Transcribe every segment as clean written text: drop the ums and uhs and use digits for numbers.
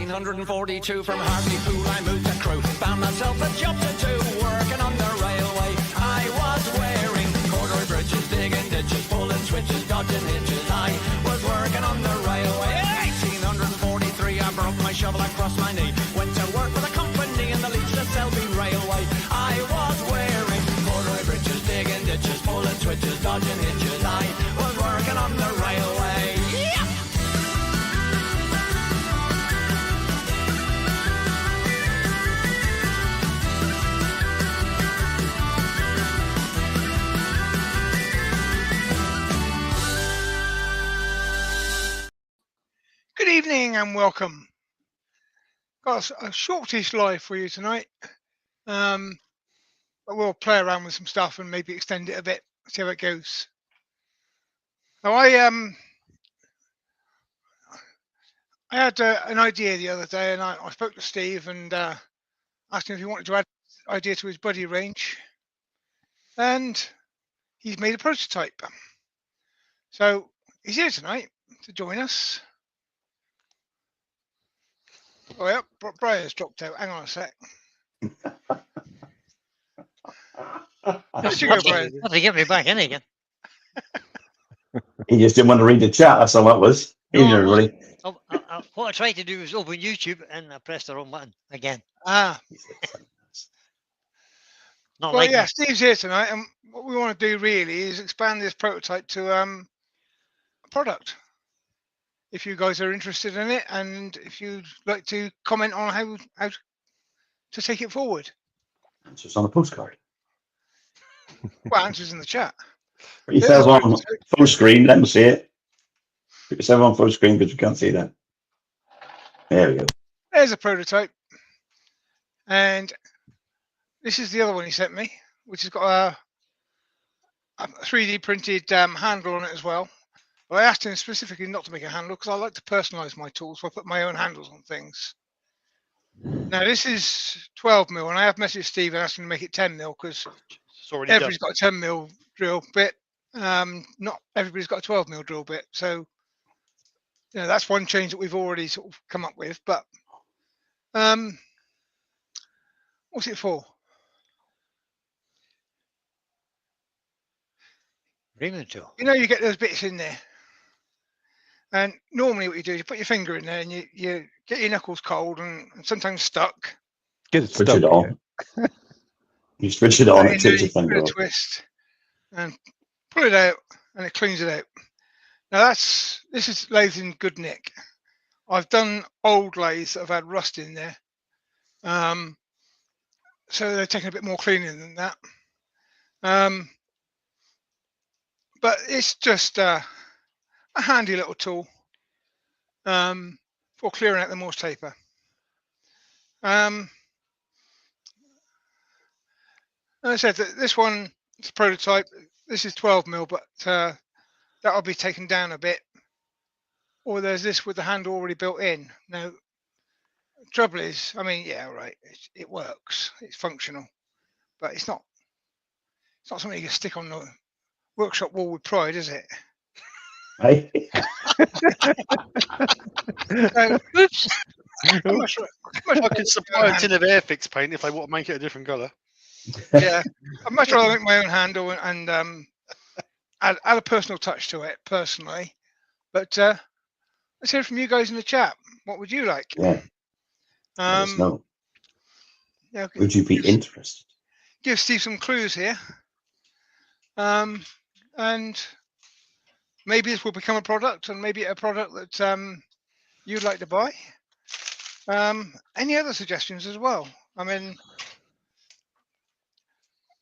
1942 from Hartlepool I moved to Crewe. Found myself a job to do, working on the railway. I was wearing corduroy bridges, digging ditches, pulling switches, dodging hitches. I was working on the railway. 1843 I broke my shovel across my knee. Went to work with a company in the Leeds to Selby Railway. I was wearing corduroy bridges, digging ditches, pulling switches, dodging hitches. I was working on the railway. Good evening and welcome. Got a shortish live for you tonight, but we'll play around with some stuff and maybe extend it a bit, see how it goes. Now I had an idea the other day, and I spoke to Steve and asked him if he wanted to add the idea to his buddy range, and he's made a prototype. So he's here tonight to join us. Oh, yeah, Brian's dropped out. Hang on a sec. You go, Brian. Have to get me back in again. He just didn't want to read the chat. That's all that was. Evening, everybody. What I tried to do was open YouTube and I pressed the wrong button again. Ah. Not Well, like yeah, me. Steve's here tonight, and what we want to do really is expand this prototype to a product. If you guys are interested in it, and if you'd like to comment on how to take it forward. Answers on a postcard. Well, answers in the chat. Put yourself on full screen. Let me see it. Put yourself on full screen because you can't see that. There we go. There's a prototype, and this is the other one he sent me, which has got a 3D printed handle on it as well. But I asked him specifically not to make a handle because I like to personalize my tools, so I put my own handles on things. Now this is 12mm, and I have messaged Steve and asked him to make it 10mm because everybody's got a 10mm drill bit. Not everybody's got a 12mm drill bit, so you know that's one change that we've already sort of come up with. But what's it for? Reaming tool. You know, you get those bits in there, and normally what you do is you put your finger in there and you get your knuckles cold and sometimes stuck. Get it Switch stuck. it on. You switch it on. It takes your finger off. Twist and pull it out, and it cleans it out. Now this is lathes in good nick. I've done old lathes that have had rust in there, so they're taking a bit more cleaning than that. But it's just a handy little tool for clearing out the Morse taper. As I said, this one is a prototype. This is 12mm, but that'll be taken down a bit. Or there's this with the handle already built in. Now, the trouble is, I mean, yeah, right, it works, it's functional, but it's not something you can stick on the workshop wall with pride, is it? Hey? Oops. I can supply a tin of Airfix paint if they want to make it a different colour. Yeah, I'd much rather make my own handle and add a personal touch to it, personally. But let's hear from you guys in the chat. What would you like? Yeah. Let us know. Yeah, Would you be interested? give Steve some clues here. And maybe this will become a product, and maybe a product that you'd like to buy. Any other suggestions as well? I mean,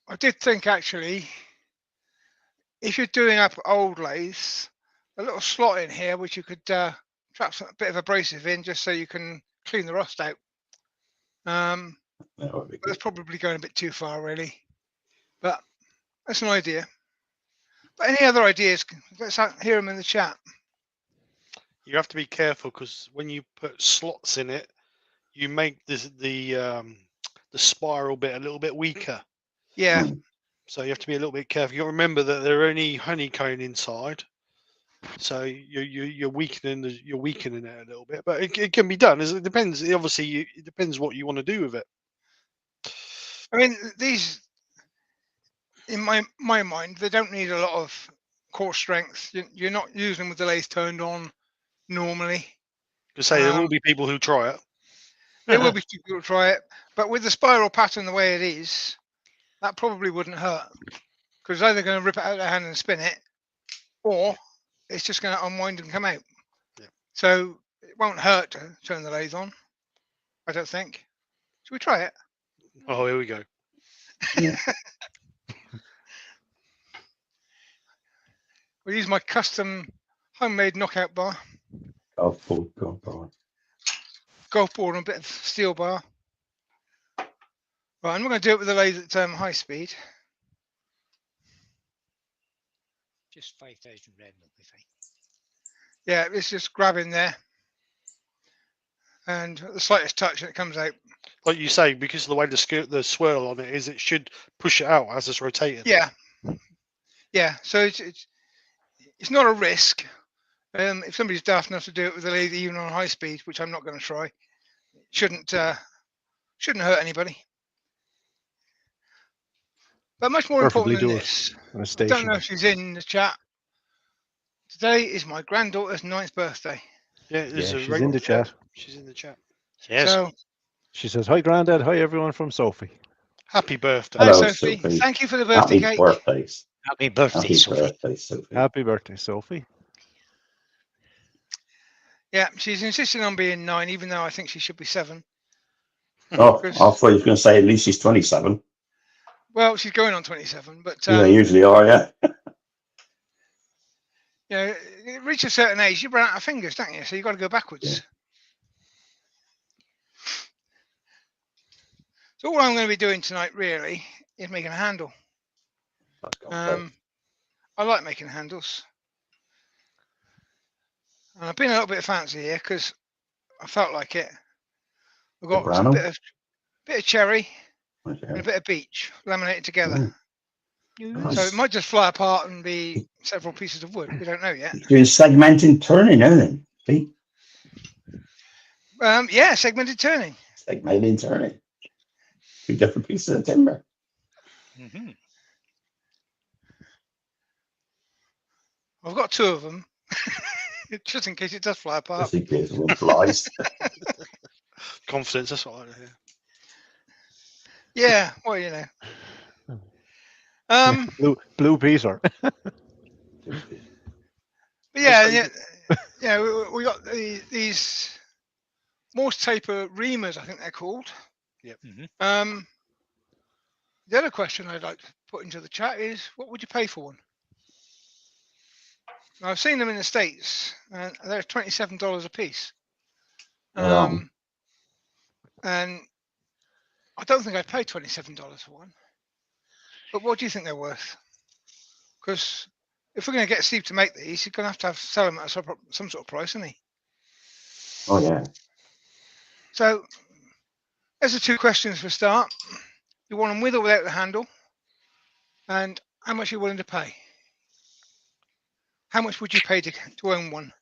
I did think actually, if you're doing up old lathes, a little slot in here which you could trap a bit of abrasive in, just so you can clean the rust out. That would be But that's probably going a bit too far, really. But that's an idea. But any other ideas? Let's hear them in the chat. You have to be careful because when you put slots in it, you make the spiral bit a little bit weaker. Yeah. So you have to be a little bit careful. You got to remember that they're only honeycomb inside, So you're weakening you're weakening it a little bit, but it can be done. It depends. Obviously, it depends what you want to do with it. I mean, these, in my mind, they don't need a lot of core strength. You're not using them with the lathe turned on normally. To say there will be people who try it. There will be people who try it, but with the spiral pattern the way it is, that probably wouldn't hurt, because it's either going to rip it out of their hand and spin it, or it's just going to unwind and come out. Yeah. So it won't hurt to turn the lathe on, I don't think. Should we try it? Oh, here we go. We'll use my custom homemade knockout bar, Golf ball. golf ball and a bit of steel bar. Right, I'm not going to do it with the lathe at high speed. Just 5,000 rem will be fine. Yeah, it's just grabbing there, and the slightest touch and it comes out. Like you say, because of the way the swirl on it is, it should push it out as it's rotating. Yeah, yeah. So it's not a risk. If somebody's daft enough to do it with a lathe even on high speed, which I'm not going to try, it shouldn't hurt anybody. But much more Perfectly important than do it this, on a I station. don't know if she's in the chat. Today is my granddaughter's 9th birthday. Yeah, Yeah, she's in the chat. She's in the chat. Yes. So, She says, "Hi, Granddad. Hi, everyone from Sophie." Happy birthday. hi Hello, Sophie. Sophie. Thank you for the birthday Happy cake. birthdays. Happy birthday, Happy Sophie. birthday, Sophie. Happy birthday, Sophie. Yeah, she's insisting on being 9, even though I think she should be 7. Oh, I Chris. thought you were going to say at least she's 27. Well, she's going on 27, but They usually are, yeah. you know, you reach a certain age, you run out of fingers, don't you? So you've got to go backwards. Yeah. So all I'm going to be doing tonight really is making a handle. I like making handles. And I've been a little bit fancy here because I felt like it. We've got a Soprano? bit of cherry and a Okay. bit of beech laminated together. Nice. So it might just fly apart and be several pieces of wood. We don't know yet. Doing segmenting turning, now then. See? Yeah, segmented turning. Segmenting turning. 2 different pieces of timber. Mm-hmm. I've got 2 of them, just in case it does fly apart. Just in case one flies. Confidence, that's what I like to hear. Yeah, well, you know. Blue Peter. But yeah, we got these Morse taper reamers, I think they're called. Yep. Mm-hmm. The other question I'd like to put into the chat is, what would you pay for one? Now, I've seen them in the States, and they're $27 a piece. Wow. And I don't think I'd pay $27 for one. But what do you think they're worth? Because if we're going to get Steve to make these, he's going to have sell them at some sort of price, isn't he? Oh, yeah. So there's the 2 questions for a start. You want them with or without the handle? And how much are you willing to pay? How much would you pay to own one?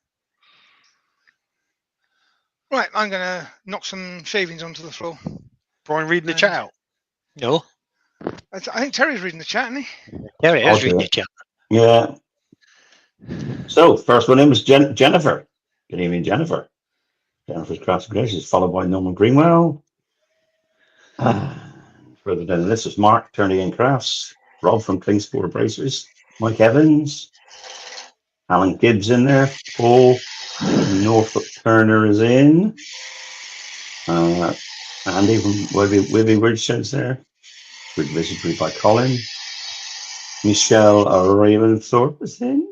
Right, I'm going to knock some shavings onto the floor. Brian reading the chat out. No. I think Terry's reading the chat, isn't he? There it I'll is, do reading it. the chat. Yeah. So, first one in was Jennifer. Good evening, Jennifer. Jennifer's Crafts and Creations, followed by Norman Greenwell. Further down the list was Mark, Turning in Crafts, Rob from Klingspor Bracers, Mike Evans, Alan Gibbs in there, Paul, Norfolk Turner is in, Andy from Wibby Richards there, good visitor by Colin, Michelle Raventhorpe is in,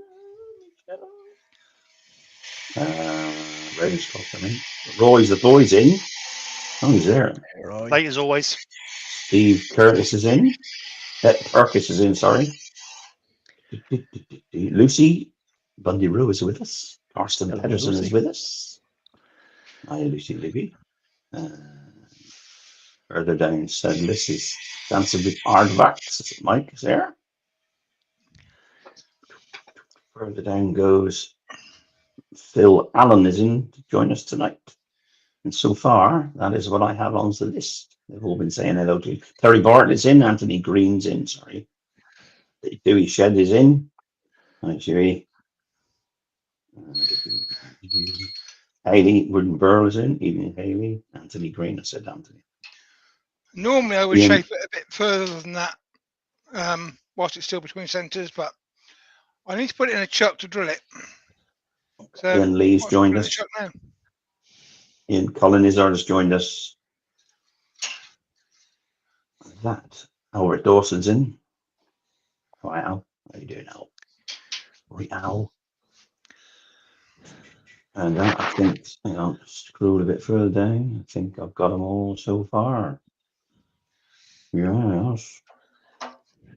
Ravenscroft, I mean. Roy's the boys in. Oh, he's there. Right. Late as always. Steve Curtis is in. Perkis is in, sorry. Lucy Bundy Rowe is with us. Karsten Hello, Pedersen is Lucy. with us. Hi, Lucy Libby. Further down, said this is Dancing with Aardvarks. Mike is there. Further down goes Phil Allen is in to join us tonight. And so far, that is what I have on the list. They've all been saying hello to you. Terry Bartlett is in. Anthony Green's in. Sorry. Dewey Shed is in. Hi, Dewey. Hayley Wooden Burl is in. Evening, Hayley. Anthony Green. I said Anthony. Normally, I would Ian. shape it a bit further than that, whilst it's still between centres, but I need to put it in a chuck to drill it. So Ian Lee's I'll joined put it in the us. chuck now. Ian Colin Izzard has joined us. That. Albert Dawson's in. Hi, Al. How you doing, Al? Right, Al. And that, I think, hang on, scroll a bit further down. I think I've got them all so far. Yes.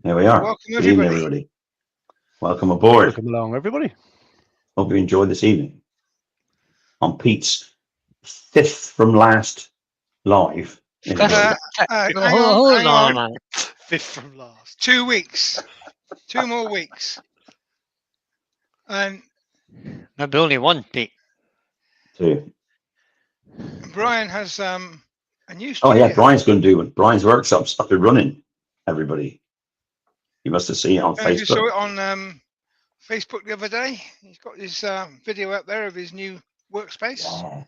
There we are. Welcome, Good evening, everybody. everybody. Welcome aboard. Welcome along, everybody. Hope you enjoyed this evening. On Pete's 5th from last live. Hang Hold on. on. 5th from last. 2 weeks. 2 more weeks. And Maybe only one, Pete. Two. Brian has a new Oh studio. yeah, Brian's going to do it. Brian's workshop's up and running. Everybody, you must have seen it on You saw Facebook. it on Facebook the other day. He's got his video up there of his new workspace, Yeah.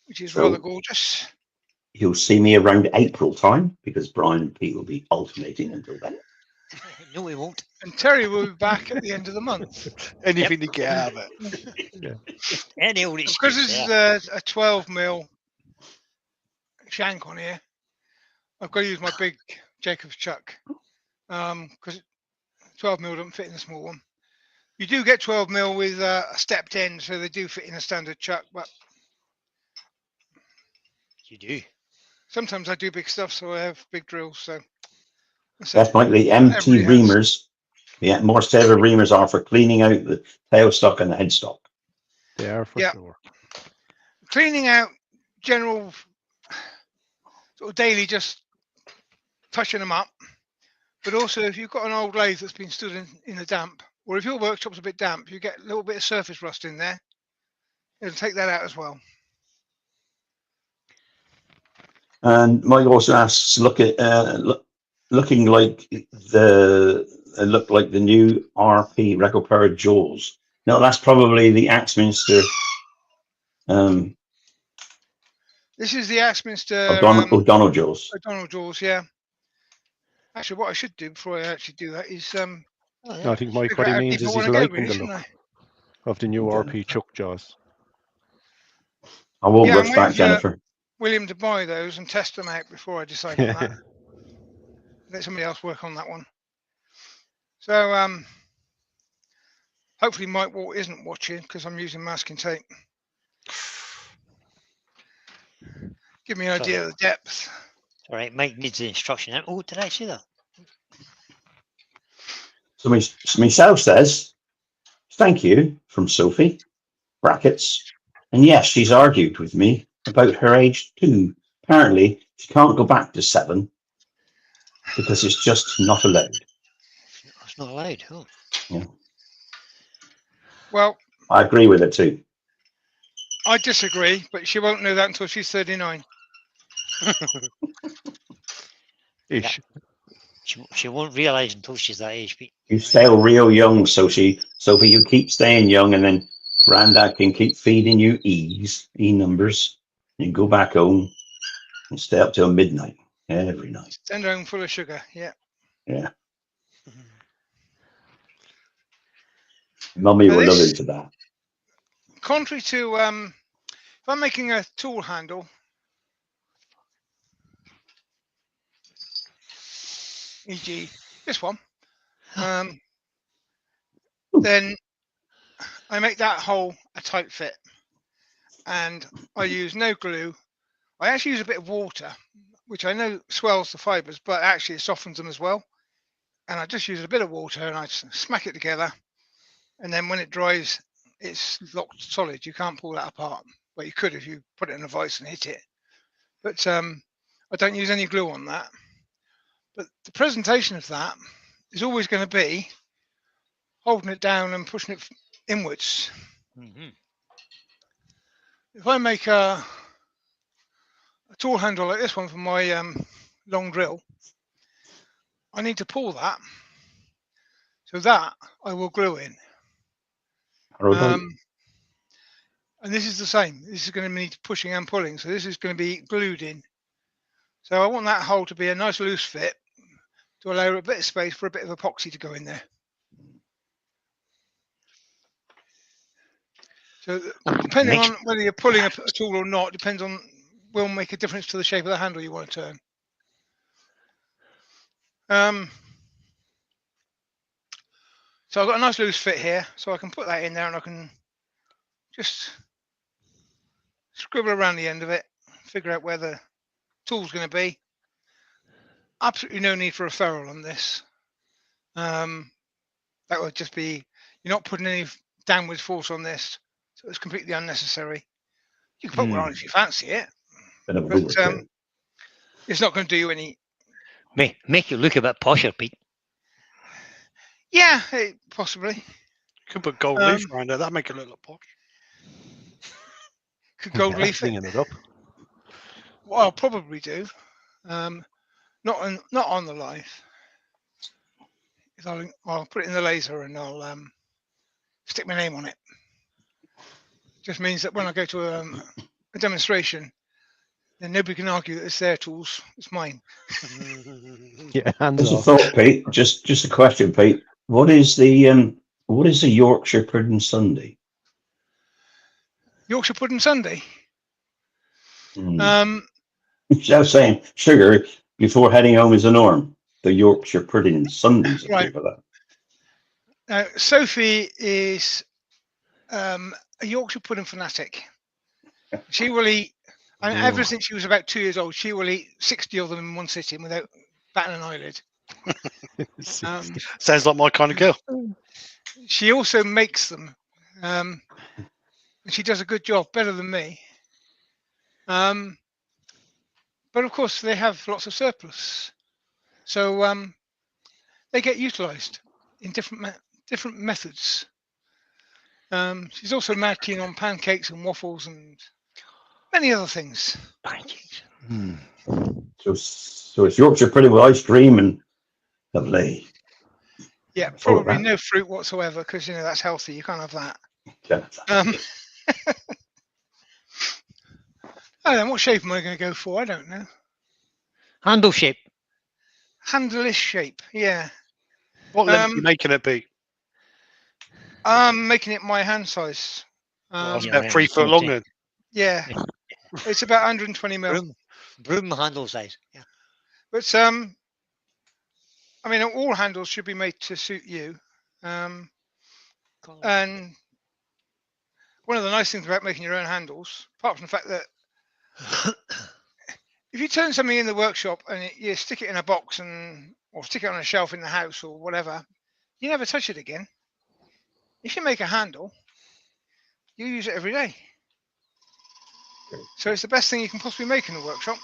which is So- rather gorgeous. You'll see me around April time because Brian and Pete will be alternating until then. No, we won't. And Terry will be back at the end of the month. Anything to get out of it. Any old Because excuse. this Yeah. is a 12mm shank on here, I've got to use my big Jacob's chuck because 12mm doesn't fit in the small one. You do get 12mm with a stepped end, so they do fit in a standard chuck, but You do. sometimes I do big stuff, so I have big drills. So That's like the MT everybody has. reamers. Yeah, more Seva reamers are for cleaning out the tailstock and the headstock. They are for Yeah. sure. Cleaning out general sort of daily, just touching them up. But also, if you've got an old lathe that's been stood in the damp, or if your workshop's a bit damp, you get a little bit of surface rust in there. It'll take that out as well. And Mike also asks, looking like the new RP record power Jaws. No, that's probably the Axminster This is the Axminster O'Donnell Jaws. O'Donnell Jaws, yeah. Actually, what I should do before I actually do that is Oh, No, yeah. I think Mike, figure what out he how means people is want he's to go liking with the it, shouldn't look I? of the new Okay. RP Chuck Jaws. I won't Yeah, rush I'm back, waiting for- Jennifer. William to buy those and test them out before I decide on that. Let somebody else work on that one. So hopefully Mike Wall isn't watching because I'm using masking tape. Give me an idea of the depth. All right, Mike needs the instruction. Oh, did I say that? So myself says, thank you from Sophie, brackets. And yes, she's argued with me about her age too. Apparently, she can't go back to 7 because it's just not allowed. It's not allowed. Oh. Yeah. Well, I agree with it too. I disagree, but she won't know that until she's 39. Ish. She won't realise until she's that age. Pete. You stay real young, Sophie, you keep staying young and then Granddad can keep feeding you E numbers. You go back home and stay up till midnight every night. Send her home full of sugar. Yeah. Yeah. Mummy Now will love this- into that. Contrary to if I'm making a tool handle, e.g. this one, then I make that hole a tight fit, and I use no glue. I actually use a bit of water, which I know swells the fibers, but actually it softens them as well. And I just use a bit of water and I just smack it together, and then when it dries, it's locked solid. You can't pull that apart. Well, you could if you put it in a vise and hit it, but I don't use any glue on that. But the presentation of that is always going to be holding it down and pushing it inwards. Mm-hmm. if I make a tool handle like this one for my long drill, I need to pull that. So that I will glue in. Arrowhead. And this is the same. This is going to need pushing and pulling. So this is going to be glued in. So I want that hole to be a nice loose fit to allow a bit of space for a bit of epoxy to go in there. So depending on whether you're pulling a tool or not, depends on, will make a difference to the shape of the handle you want to turn. So I've got a nice loose fit here, so I can put that in there and I can just scribble around the end of it, figure out where the tool's going to be. Absolutely no need for a ferrule on this. That would just be, you're not putting any downwards force on this, so it's completely unnecessary. You can put one on if you fancy it, Bit of but overkill. it's not going to do you any. Make you look a bit posher, Pete. Yeah, possibly. You could put gold leaf around there. That'd make it look like posh. Could gold leaf it. Cleaning it up. What I'll probably do, not on the live, is I'll put it in the laser and I'll stick my name on it. Just means that when I go to a demonstration, then nobody can argue that it's their tools, it's mine. Yeah, hands Just a off. thought, Pete. Just a question, Pete. What is the Yorkshire pudding sundae? Yorkshire pudding sundae. I was saying sugar before heading home is the norm. The Yorkshire pudding sundaes. Right. For that. Now Sophie is a Yorkshire pudding fanatic. She will eat, and ever since she was about 2 years old, she will eat 60 of them in one sitting without batting an eyelid. Sounds like my kind of girl. She also makes them, and she does a good job, better than me. But of course, they have lots of surplus, so they get utilised in different methods. She's also mad keen on pancakes and waffles and many other things. Pancakes. So it's Yorkshire pudding with ice cream and lovely. Yeah, Full of probably that. no fruit whatsoever because that's healthy. You can't have that. Yeah. Oh, then what shape am I going to go for? I don't know. Handle shape. Handle-ish shape. Yeah. What length are you making it, Pete? I'm making it my hand size. Well, it's Yeah, about 3 foot long then. Yeah. It's about 120 mil. Broom handle size. Yeah. But I mean, all handles should be made to suit you. And one of the nice things about making your own handles, apart from the fact that if you turn something in the workshop and you stick it in a box or stick it on a shelf in the house or whatever, you never touch it again. If you make a handle, you use it every day. So it's the best thing you can possibly make in the workshop.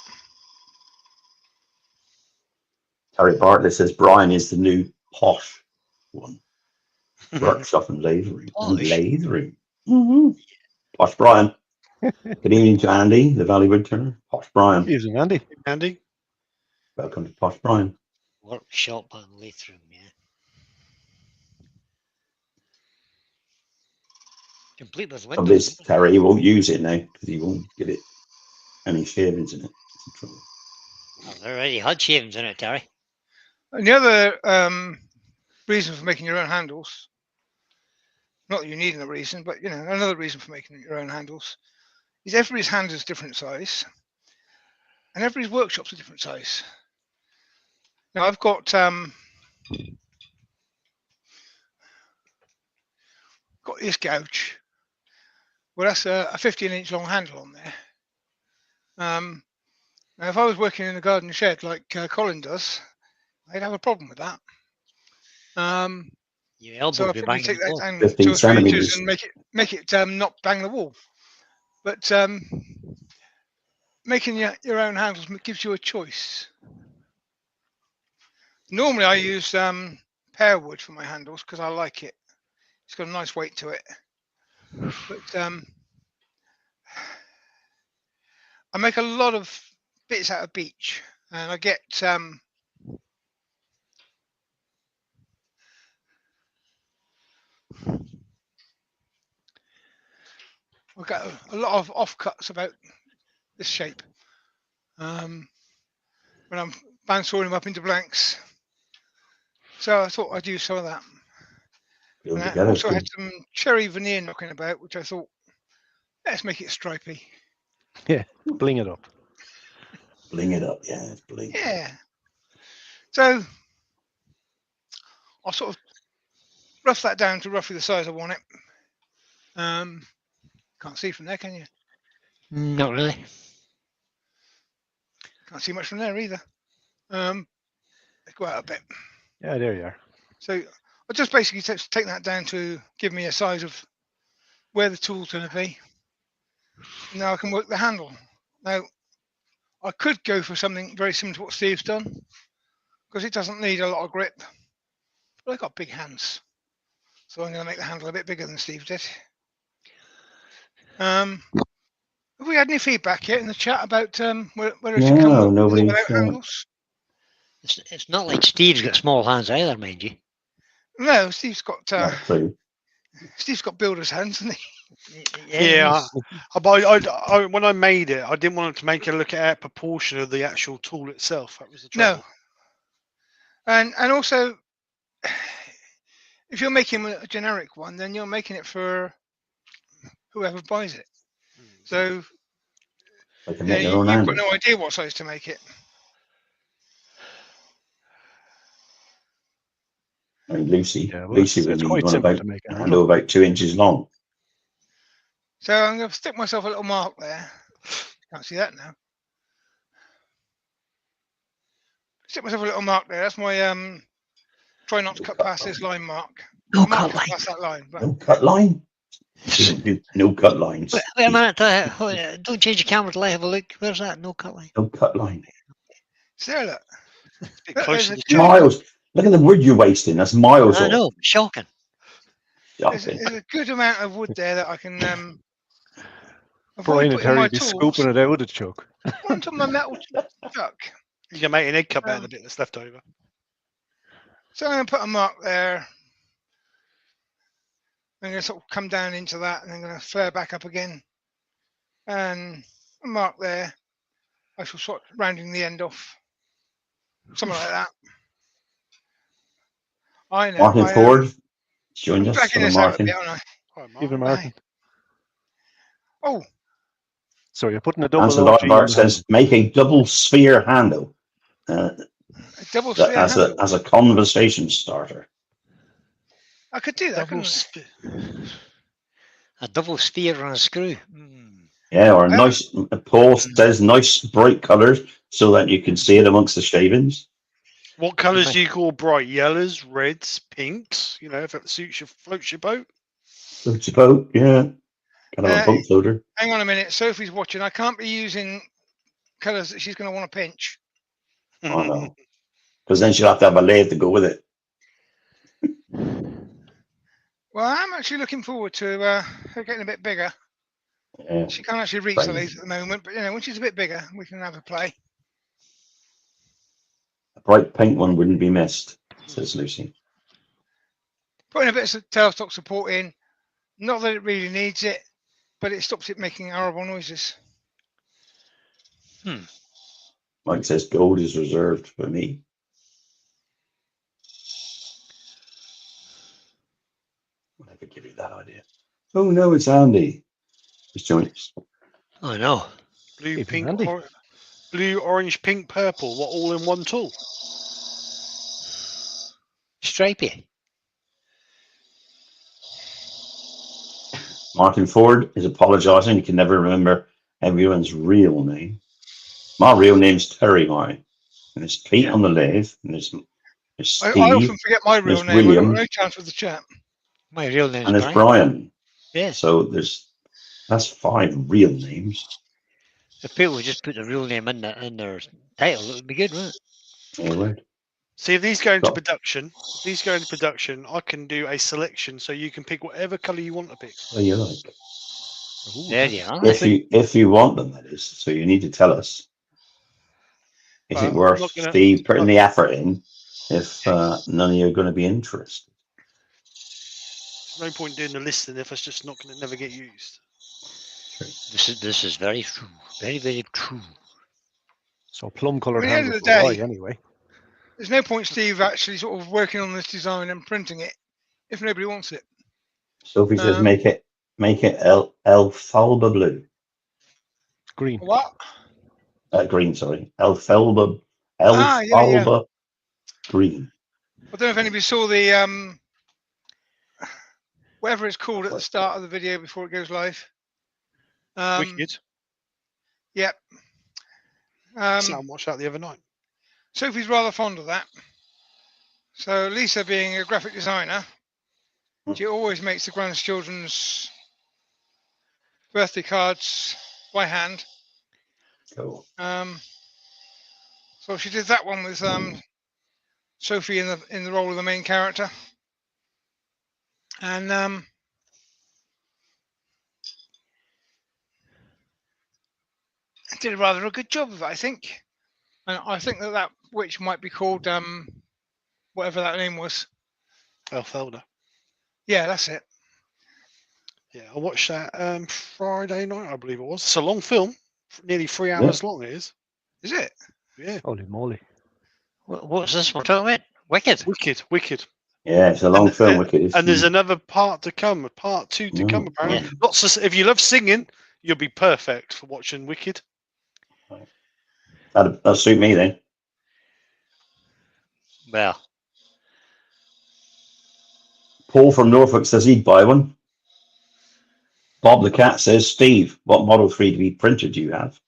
Harry Bartlett says Brian is the new posh one. Workshop and lasering. Polish. Posh Brian. Good evening to Andy, the Valley Woodturner. Posh Brian. Using Andy. Andy? Welcome to Posh Brian. Workshop and lathe room, yeah. Complete with Of windows. this, Terry, he won't use it now because he won't get it any shavings in it. That's the trouble. Well, there already had shavings in it, Terry. And the other reason for making your own handles, not that you need a reason, but another reason for making your own handles is everybody's hand is different size and everybody's workshop's a different size. Now I've got this gouge. Well, that's a 15-inch long handle on there. Now if I was working in a garden shed like Colin does, I'd have a problem with that. Your elbow So would I'll be probably banging take the that wall. down 15 2 or 3 inches centimeters. and make it not bang the wall. But making your own handles gives you a choice. Normally I use pear wood for my handles because I like it. It's got a nice weight to it. But I make a lot of bits out of beech, and I get I've got a lot of offcuts about this shape. When I'm bandsawing them up into blanks. So I thought I'd use some of that. Put 'em And I together, also had good. some cherry veneer knocking about, which I thought, let's make it stripy. Yeah, bling it up. Bling it up, yeah, it's bling. Yeah. So I'll sort of rough that down to roughly the size I want it. Can't see from there, can you? Not really. Can't see much from there either. Let's go out a bit. Yeah, there you are. So I'll just basically take that down to give me a size of where the tool's going to be. Now I can work the handle. Now I could go for something very similar to what Steve's done, because it doesn't need a lot of grip. But I've got big hands, so I'm going to make the handle a bit bigger than Steve did. Have we had any feedback yet in the chat about whether it should come No, with or nobody's. without handles? It's not like Steve's got small hands either, mind you. No, Steve's got Not a clue. builder's hands, hasn't he? Yeah, but when I made it, I didn't want it to make it look out of proportion of the actual tool itself. That was the trouble. No. And also, if you're making a generic one, then you're making it for whoever buys it. So They can yeah, make their own you've handle. got no idea what size to make it. I mean, Lucy, Yeah, well, Lucy it's would need quite one simple about to make a a handle. handle about 2 inches long. So I'm going to stick myself a little mark there. Can't see that now. Stick myself a little mark there. That's my try not to cut past this line mark. No I might cut cut line. past that line, but No cut line? We don't do no cut lines. Wait a minute. Don't change the camera till I have a look. Where's that? No cut line. No cut line. it's there, look. It's a bit Look, close there's to a the two- chart. Miles. Look at the wood you're wasting. That's miles I off. know. Shocking. There's Shocking. a good amount of wood there that I can avoid Brian and putting Terry my be tools scooping it out with a choke. onto my metal chuck. You can make an egg cup out of the bit that's left over. So I'm going to put a mark there. I'm going to sort of come down into that, and I'm going to flare back up again. And a mark there. I shall sort of rounding the end off. Something like that. I know. Martin Ford joined I'm us dragging for the this out a Martin. bit, aren't I? Hi, Mark. Even Martin. Oh, So you're putting a double Ansel OG Bart on says, make a double sphere handle a double sphere as handle. a conversation starter. I could do that, Double couldn't I? spit. A double sphere on a screw. Yeah, or a Well- nice, Paul says, nice bright colours so that you can see it amongst the shavings. What colours do you call bright? Yellows, reds, pinks? You know, if it floats your boat. Floats your boat, yeah. Kind of a boat floater. Hang on a minute. Sophie's watching. I can't be using colours that she's going to want to pinch. Oh no. Because then she'll have to have a lathe to go with it. Well, I'm actually looking forward to her getting a bit bigger. Yeah. She can't actually reach the lathe at the moment, but when she's a bit bigger, we can have a play. A bright pink one wouldn't be missed, says Lucy. Putting a bit of tailstock support in, not that it really needs it, but it stops it making horrible noises. Mike says gold is reserved for me. I'll never give you that idea. Oh no, it's Andy. He's joined us. I know. Blue, Even pink, handy. blue, orange, pink, purple. What, all in one tool? Stripey. Martin Ford is apologising. He can never remember everyone's real name. My real name's Terry, Martin. And there's Pete on the lathe. And there's I Steve. often forget my real there's name. I've William. got no chance with the chat. My real name's And there's Brian. Brian. Yes. So that's 5 real names. If people would just put the real name in their title, it would be good, wouldn't it? Yeah, right. See, if these go into Got- production, I can do a selection so you can pick whatever colour you want to pick. What do you like? Ooh, There you are. If you want them, that is. So you need to tell us. Is it I'm worth not gonna- Steve putting the effort in if none of you are going to be interested? There's no point doing the listing if it's just not going to never get used. This is very true. Very, very true. So plum coloured At the end handle of for the why day- anyway. There's no point Steve actually sort of working on this design and printing it if nobody wants it. Sophie says Um, make it Elphaba blue. Green. What? Green, sorry. Elphaba Yeah. green. I don't know if anybody saw the whatever it's called at the start of the video before it goes live. Wicked. Yep. Sam watched that the other night. Sophie's rather fond of that. So Lisa, being a graphic designer, she always makes the grandchildren's birthday cards by hand. Cool. So she did that one with Sophie in the role of the main character, and did rather a good job of it, I think. And I think that witch might be called whatever that name was. Elfelder. Yeah, that's it. Yeah, I watched that Friday night, I believe it was. It's a long film, nearly 3 hours long. It is. Is it? Yeah. Holy moly. What's this we're talking about? Wicked. Wicked. Yeah, it's a long And, film, Wicked. And there's another part to come, part 2 to come. Apparently, lots of. If you love singing, you'll be perfect for watching Wicked. That'll suit me then. Well, Paul from Norfolk says he'd buy one. Bob the Cat says, Steve, what Model 3D printer do you have?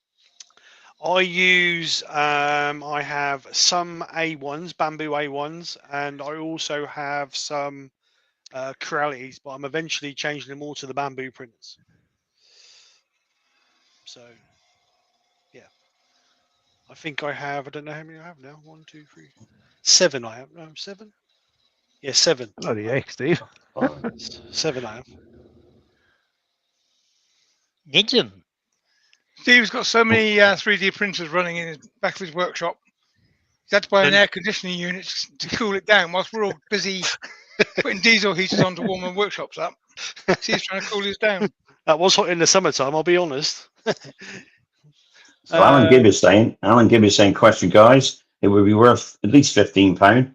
I use. I have some A1s, bamboo A1s, and I also have some Crealities, but I'm eventually changing them all to the bamboo printers. So, yeah. I think I have. I don't know how many I have now. 1, 2, 3, 7. I have. No, 7. Yeah, 7. Bloody heck, Steve. 7 I have. need them. Steve's got so many 3D printers running in the back of his workshop. He's had to buy an And- air conditioning unit to cool it down whilst we're all busy putting diesel heaters on to warm our workshops up. Steve's trying to cool his down. That was hot in the summertime. I'll be honest. So Alan Gibb is saying, question, guys, it would be worth at least £15.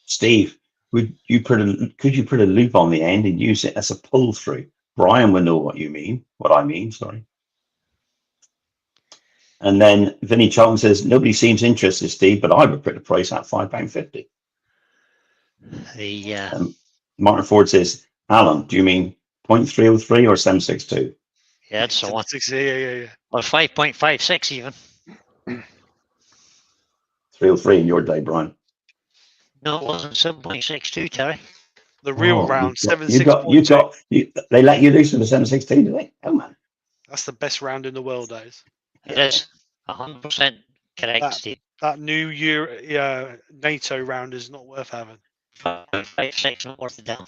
Steve, could you put a loop on the end and use it as a pull through? Brian will know what I mean, sorry. And then Vinnie Charlton says, nobody seems interested, Steve, but I would put the price at £5.50. Martin Ford says, Alan, do you mean 0.303 or 762? Yeah, that's the one. Yeah. Or 5.56 even. 303 in your day, Brian. No, it wasn't 7.62, Terry. The real Oh, round, they let you loose with the 762, do they? Oh man. That's the best round in the world, days. It is 100% correct, Steve. That new year NATO round is not worth having. 5.56, not worth it down.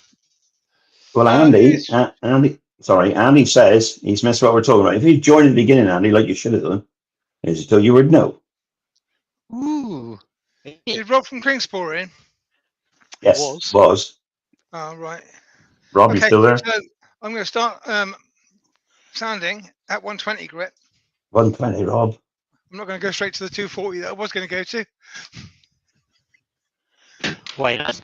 Well, Andy says he's missed what we're talking about. If you joined at the beginning, Andy, like you should have done, is so you would know. Ooh. Did Rob from Kingsport in? Yes, was. Oh, right. Rob, you still there? So I'm going to start sanding at 120 grit. 120, Rob. I'm not going to go straight to the 240 that I was going to go to. Why not?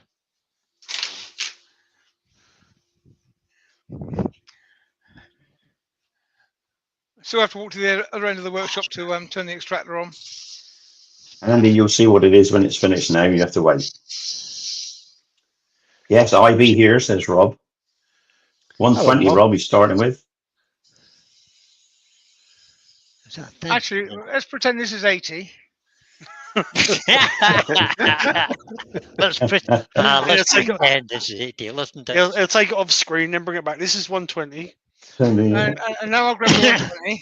Still have to walk to the other end of the workshop to turn the extractor on. Andy, you'll see what it is when it's finished now. You have to wait. Yes, Ivy here, says Rob. 120, Hello, Rob, he's starting with. Actually, let's pretend this is 80. Let's pretend this is 80. Listen to It'll take it off screen, then bring it back. This is 120. And now I'll grab the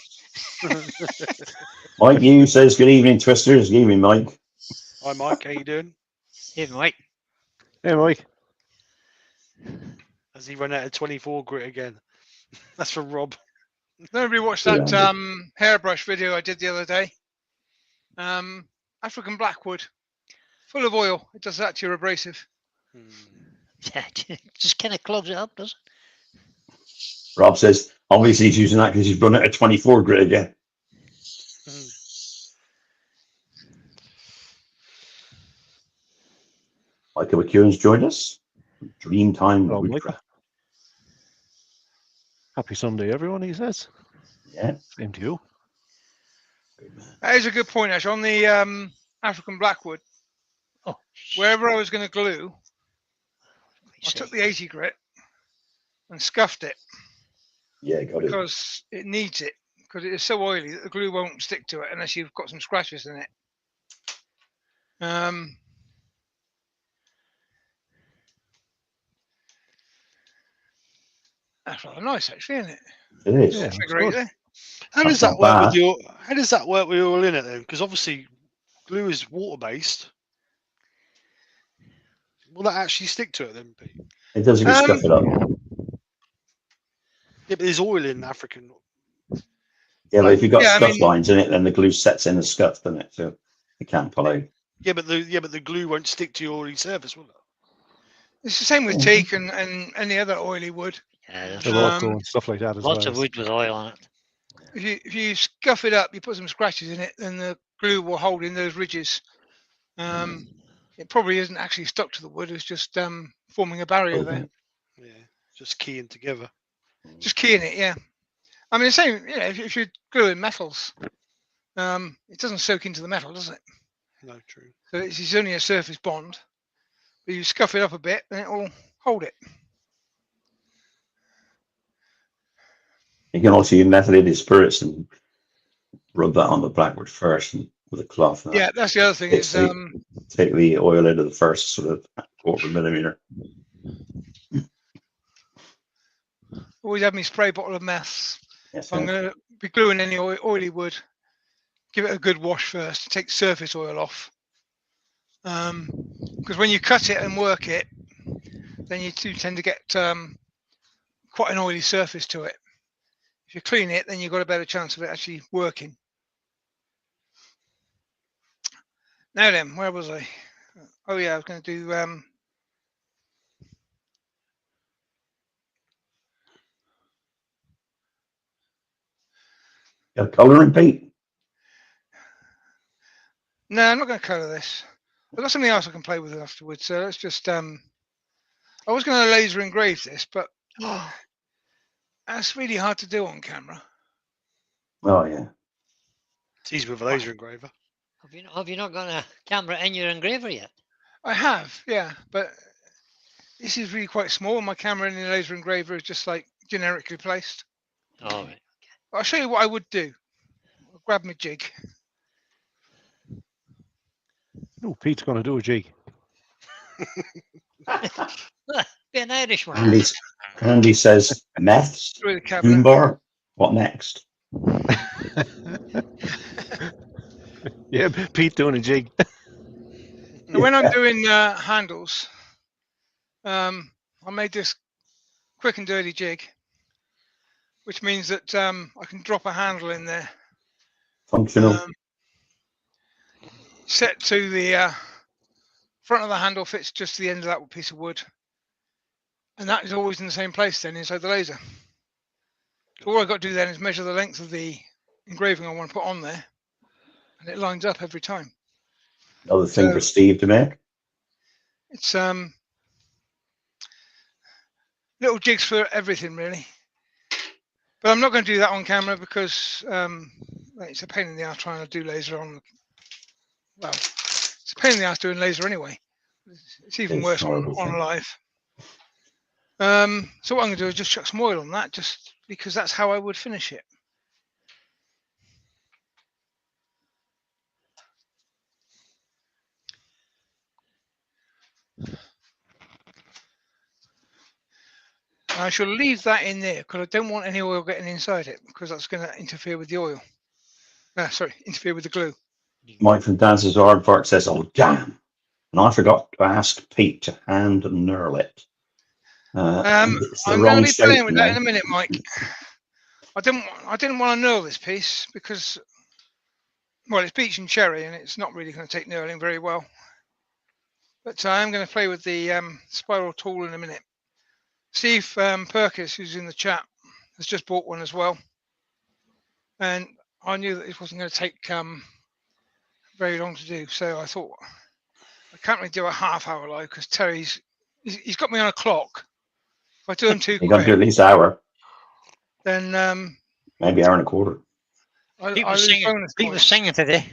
120. Mike Hughes says, good evening, Twisters. Good evening, Mike. Hi, Mike. How you doing? Hey, Mike. Hey, Mike. Has he run out of 24 grit again? That's for Rob. Nobody watched Yeah, that hairbrush video I did the other day. African blackwood, full of oil. It does that to your abrasive. Hmm. Yeah, just kind of clogs it up, does Rob says, obviously he's using that because he's run out of 24 grit again. Hmm. Michael McEwen's joined us. Dreamtime Hello, Michael. Woodcraft. Happy Sunday, everyone, he says. Yeah, Same to you. good man. That is a good point, Ash. On the African blackwood, Oh, wherever I was going to glue, I see. took the 80 grit and scuffed it Yeah, got it. because it needs it, because it is so oily that the glue won't stick to it unless you've got some scratches in it. That's rather nice, actually, isn't it? It is. Yeah, Little looks figure eight good. there. How That's does that not work with bad. your? How does that work with your oil in it then? Because obviously, glue is water based. Will that actually stick to it then, Pete? It does if you scuff it up. Yeah, but there's oil in African. Yeah, but if you've got Yeah, I scuff mean- lines in it, then the glue sets in the scuff, doesn't it? So it can't pull out. Yeah, but the glue won't stick to your oily surface, will it? It's the same with Mhm. teak and any other oily wood. Yeah, there's The Um, Morocco and stuff like that as lots well. of wood with oil on it. If you scuff it up, you put some scratches in it, then the glue will hold in those ridges. It probably isn't actually stuck to the wood; it's just forming a barrier there. Yeah, just keying together. Just keying it, yeah. I mean, the same. You know, if you're gluing metals, it doesn't soak into the metal, does it? No, true. So it's only a surface bond. But you scuff it up a bit, then it will hold it. You can also use methylated spirits and rub that on the blackwood first and with a cloth. And Yeah, that's the other thing. Is take the oil out of the first sort of quarter millimeter. always have me spray bottle of meths. Yes, If I'm going to be gluing any oily wood, give it a good wash first. Take surface oil off. Because when you cut it and work it, then you do tend to get quite an oily surface to it. If you clean it, then you've got a better chance of it actually working. Now then, where was I? Oh yeah, I was going to do. got colouring, Pete? No, I'm not going to colour this. I've got something else I can play with afterwards. So let's just. I was going to laser engrave this, but that's really hard to do on camera. Oh yeah. It's easy with a laser engraver. Have you not got a camera in your engraver yet? I have, yeah, but this is really quite small. My camera in the laser engraver is just like generically placed. Oh, right. I'll show you what I would do. I'll grab my jig. Oh, Pete's going to do a jig. Be an Irish one. Andy says, meths, Through the cabinet. Boombar, what next? Yeah, Pete doing a jig. And when I'm doing handles, I made this quick and dirty jig, which means that I can drop a handle in there, Functional. set to the front of the handle, fits just to the end of that piece of wood, and that is always in the same place then inside the laser. So all I've got to do then is measure the length of the engraving I want to put on there, and it lines up every time. Another thing so- for Steve to make. It's little jigs for everything really, but I'm not going to do that on camera because it's a pain in the ass trying to do laser on. Well, it's a pain in the ass doing laser anyway. It's even It's worse on horrible thing. live. So what I'm going to do is just chuck some oil on that, just because that's how I would finish it. I shall leave that in there because I don't want any oil getting inside it because that's going to interfere with the oil. Sorry, interfere with the glue. Mike from Dance's Aardvark says, oh, damn. And I forgot to ask Pete to hand knurl it. And it's the I'm wrong going to be shape playing with that now. in a minute, Mike. I didn't want to knurl this piece because, well, it's beech and cherry, and it's not really going to take knurling very well. But I am going to play with the spiral tool in a minute. Steve Perkis, who's in the chat, has just bought one as well, and I knew that it wasn't going to take very long to do, so I thought I can't really do a half-hour live because Terry's he's got me on a clock. If I do him too You're going to do quick, at least an hour, then maybe hour and a quarter. I Pete was lose singing. bonus Pete was points. singing today.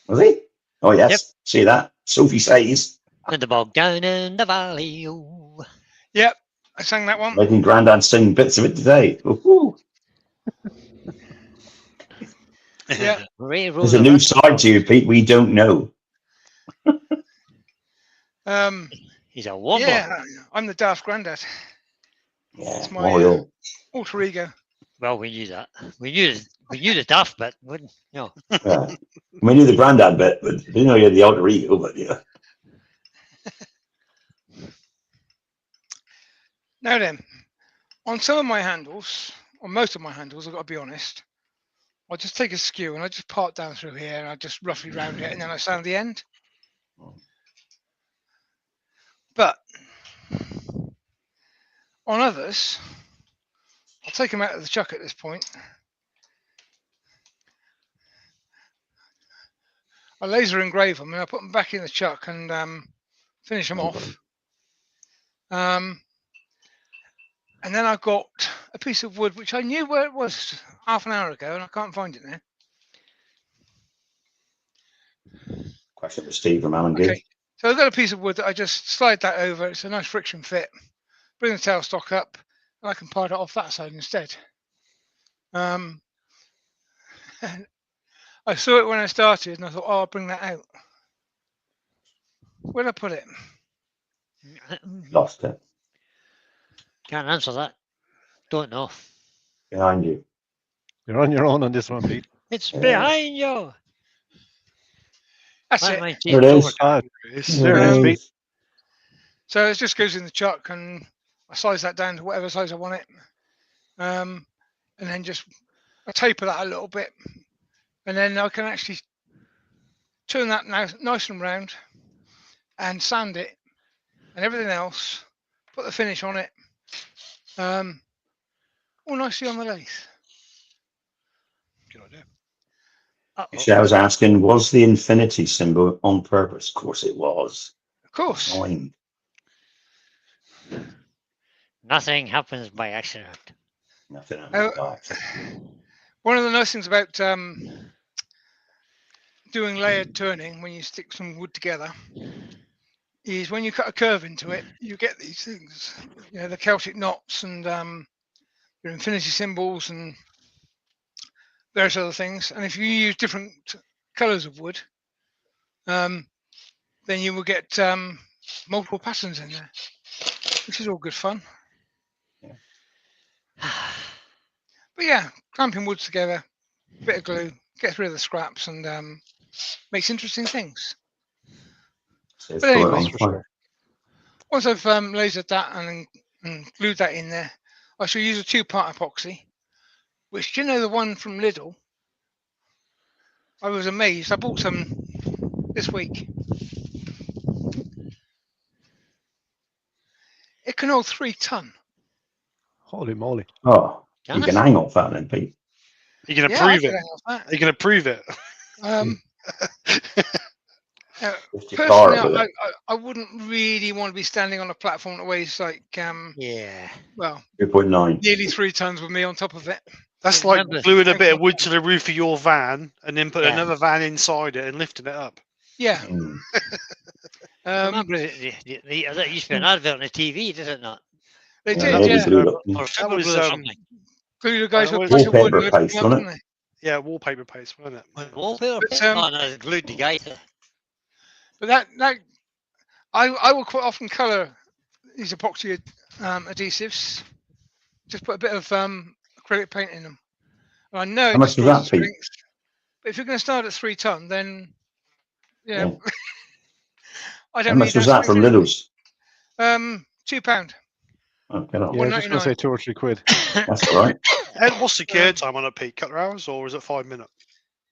Was he? Oh, yes. Yep. See that? Sophie says, In the bog down in the valley. Oh. Yep, I sang that one. making Granddad sing bits of it today. Ooh. Yeah. There's a new side to you, Pete, we don't know. He's a womble. Yeah, I'm the daft granddad. Yeah, It's my Mario. alter ego. Well, we knew that. We knew the daft bit, wouldn't no. Yeah. We knew the Granddad bit, but we didn't know you had the alter ego, but yeah. Now then, on some of my handles, on most of my handles, I've got to be honest, I just take a skew and I just part down through here and I just roughly round it and then I sand the end. But on others, I'll take them out of the chuck at this point. I laser engrave them and I put them back in the chuck and finish them off. And then I've got a piece of wood which I knew where it was half an hour ago and I can't find it now. Question for Steve from Alan Okay, Gibbs. so I've got a piece of wood that I just slide that over. It's a nice friction fit. Bring the tailstock up and I can part it off that side instead. And I saw it when I started and I thought, oh, I'll bring that out. Where'd I put it? Lost it. Can't answer that. Don't know. Behind you. You're on your own on this one, Pete. It's Yeah. behind you. That's Why it. am I There it seeing is. overtime? There it is, Pete. So it just goes in the chuck and I size that down to whatever size I want it. And then just I taper that a little bit. And then I can actually turn that nice and round and sand it and everything else, put the finish on it, all nicely on the lathe. Good idea. I was asking, was the infinity symbol on purpose? Of course it was. Of course. Annoying. Nothing happens by accident. Nothing Oh. else. One of the nice things about doing layered turning when you stick some wood together is when you cut a curve into it, you get these things, you know, the Celtic knots and your infinity symbols and various other things. And if you use different colors of wood, then you will get multiple patterns in there, which is all good fun. But yeah, clamping woods together, bit of glue, gets rid of the scraps and makes interesting things. So But anyway, throw it on the for fire. Once I've lasered that and glued that in there, I shall use a 2-part epoxy, which, you know, the one from Lidl, I was amazed. I bought some this week. It can hold 3 ton. Holy moly. Oh, Can you it? can hang off that then, Pete. You can Yeah, approve I it. could hang off that. You can approve it. Lift your car Personally, up with it. I wouldn't really want to be standing on a platform that weighs like, Yeah. well, 2.9. nearly 3 tons with me on top of it. That's Yeah, like remember- gluing a bit of wood to the roof of your van and then put Yeah. another van inside it and lifting it up. Yeah. Mm. Remember, that used to be an advert on the TV, does it not? They Yeah, did, maybe yeah. glued up. Or super was, glue or something. Glue the guys Oh, with it a was piece of wood wallpaper and lift paste, them up, wasn't it? didn't Yeah, wallpaper paste, wasn't it? Wallpaper? But, Oh, no, glued the guy to. But that I will quite often colour these epoxy adhesives. Just put a bit of acrylic paint in them. And I know How it much was destroys that, the Pete? strength, but if you're going to start at 3 ton, then yeah, Yeah. I How don't much need was that from strength. Lidl's? £2. Oh, get on. Yeah, I was just going to say 2 or 3 quid. That's all right. And what's the cure time on a peak? Couple of hours, or is it 5 minutes?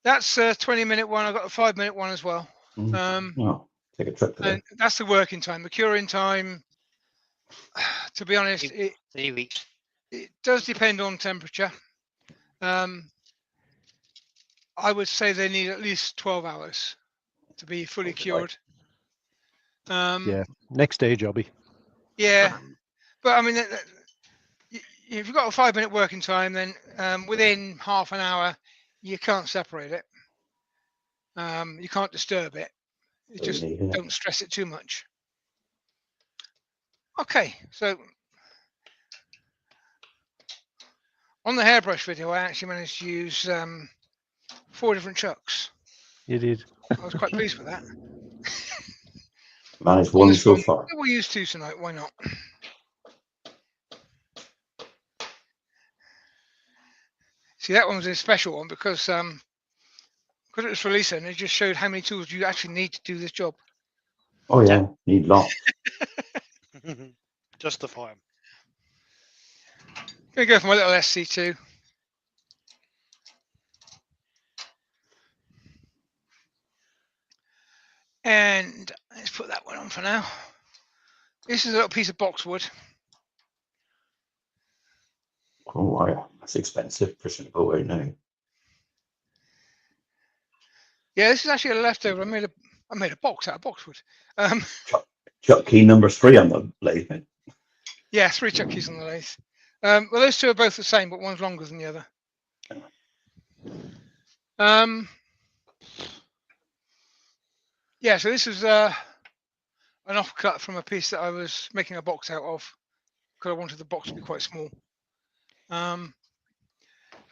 That's a 20-minute one. I've got a 5-minute one as well. Oh, take a trip today. And that's the working time. The curing time, to be honest, it 3 weeks. does depend on temperature. I would say they need at least 12 hours to be fully cured. Yeah. Next day, Jobby. Yeah, but I mean, if you've got a 5-minute working time, then within half an hour, you can't separate it. You can't disturb it. So Just you need it. don't stress it too much. Okay, so on the hairbrush video, I actually managed to use 4 different chucks. You did. I was quite pleased with that. Managed On one this so one, far. we'll use 2 tonight. Why not? See, that one was a special one because it was for Lisa, and it just showed how many tools you actually need to do this job. Oh yeah, need lots. Justify them. Gonna go for my little SC2. And let's put that one on for now. This is a little piece of boxwood. Oh wow, that's expensive. Pushing it away now. Yeah, this is actually a leftover. I made a box out of boxwood. Chuck key number 3 on the lathe. Yeah, 3 chuck keys on the lathe. Well, those 2 are both the same, but one's longer than the other. Yeah, so this is an offcut from a piece that I was making a box out of because I wanted the box to be quite small.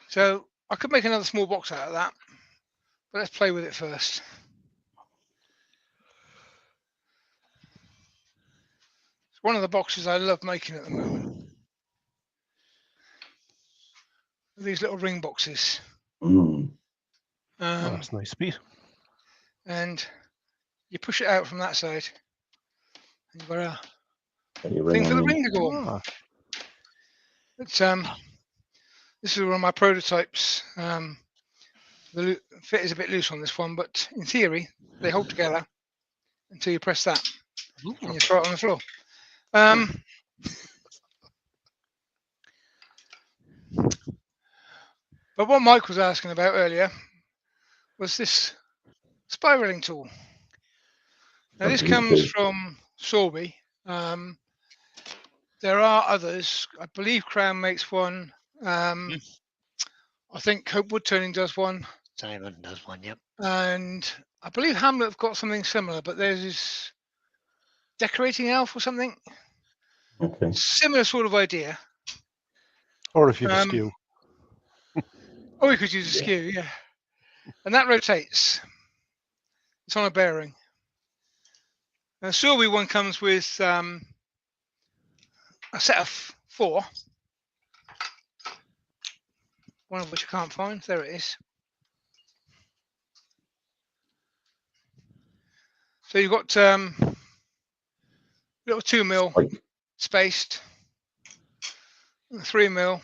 So I could make another small box out of that, but let's play with it first. It's one of the boxes I love making at the moment. These little ring boxes. Mm. Oh, that's nice, Pete. And you push it out from that side. And you've got a Ring thing for the on ring to go on. Ah, It's, this is one of my prototypes. The fit is a bit loose on this one, but in theory, they hold together until you press that and you throw it on the floor. But what Mike was asking about earlier was this spiraling tool. Now this comes from Sophie. There are others. I believe Crown makes one. I think Hope Wood Turning does one. Simon does one, yep. And I believe Hamlet have got something similar, but there's this decorating elf or something. Okay. Similar sort of idea. or if you have a skew. Or we could use a skew, yeah. And that rotates. It's on a bearing. Now, Sophie one comes with a set of 4. One of which I can't find. There it is. So you've got little 2 mil spaced, 3 mil,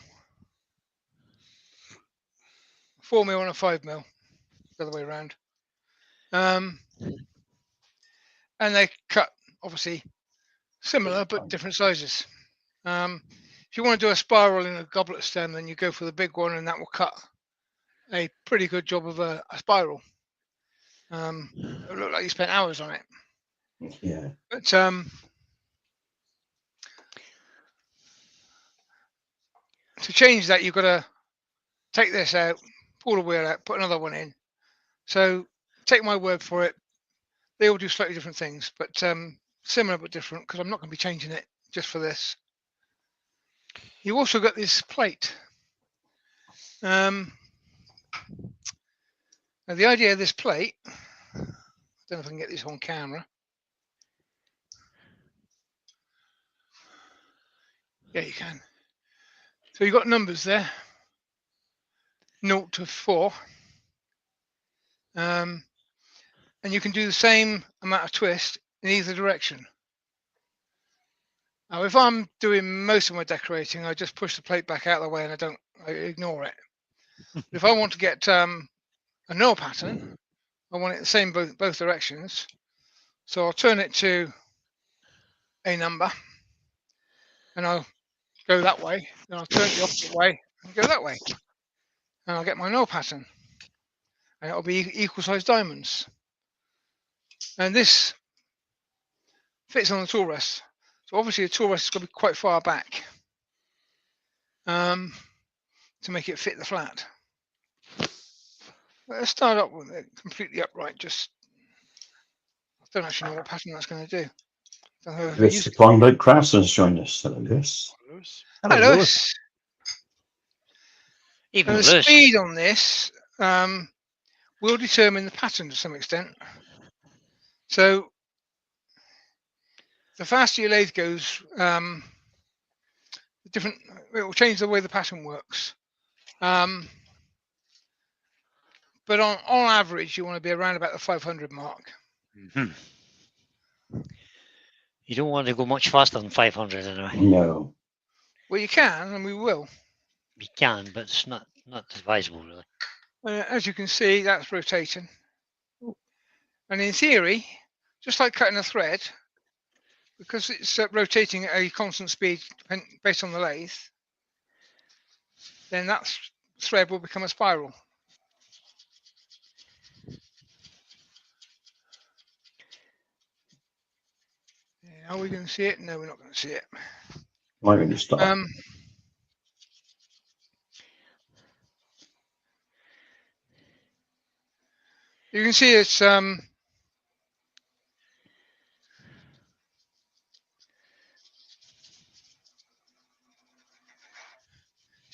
4 mil, and a 5 mil, the other way around. And they cut obviously similar but different sizes. If you want to do a spiral in a goblet stem, then you go for the big one, and that will cut a pretty good job of a spiral. It looked like you spent hours on it. Yeah. But to change that, you've got to take this out, pull the wheel out, put another one in. So take my word for it. They all do slightly different things, but similar but different, because I'm not going to be changing it just for this. You also got this plate. Now the idea of this plate, I don't know if I can get this on camera. Yeah, you can. So you've got numbers there, 0 to 4. And you can do the same amount of twist in either direction. Now, if I'm doing most of my decorating, I just push the plate back out of the way and I don't I ignore it. If I want to get a null pattern, I want it the same both directions. So I'll turn it to a number, and I'll go that way. Then I'll turn it the opposite way and go that way, and I'll get my null pattern. And it'll be equal sized diamonds. And this fits on the tool rest. So obviously the tool rest is going to be quite far back to make it fit the flat. Let's start up with it completely upright. Just I don't actually know what pattern that's going to do. Don't know if I Lewis use the it. Klondike Craftsman's joined us. Hello, Lewis. Lewis. Hello, Lewis. Even And the Lewis. speed on this will determine the pattern to some extent. So the faster your lathe goes, it will change the way the pattern works. But on average, you want to be around about the 500 mark. Mhm. You don't want to go much faster than 500 anyway. No. Well, you can, and we will. You can, but it's not advisable really. As you can see, that's rotating. And in theory, just like cutting a thread, because it's rotating at a constant speed based on the lathe, then that thread will become a spiral. Are we going to see it? No, we're not going to see it. Why don't you stop? You can see it's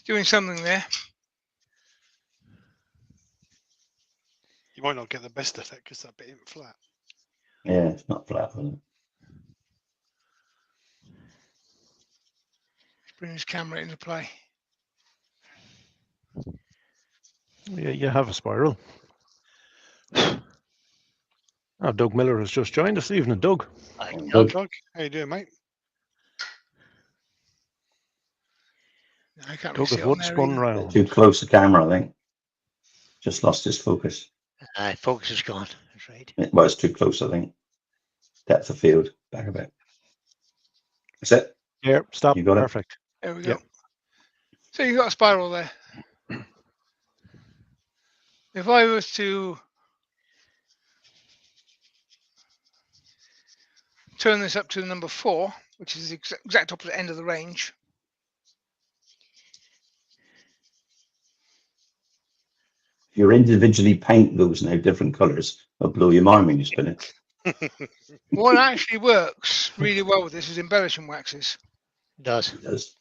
doing something there. You might not get the best effect because that bit isn't flat. Yeah, it's not flat, is it? Let's bring his camera into play. Yeah, you have a spiral. Oh, Doug Miller has just joined us. Evening, Doug. Doug. Doug, how you doing, mate? No, I can't really Doug see of it on Wood there spun either. round. Too close to camera, I think. Just lost his focus. Focus is gone. That's right. Well, it's too close, I think. Depth of field, back a bit. That's it. Here, stop. You got it? Perfect. There we go. Yep. So you've got a spiral there. If I was to turn this up to number 4, which is the exact opposite end of the range, If you individually paint those now different colours, it'll blow your mind when you spin it. what actually works really well with this is embellishing waxes. It does. It does.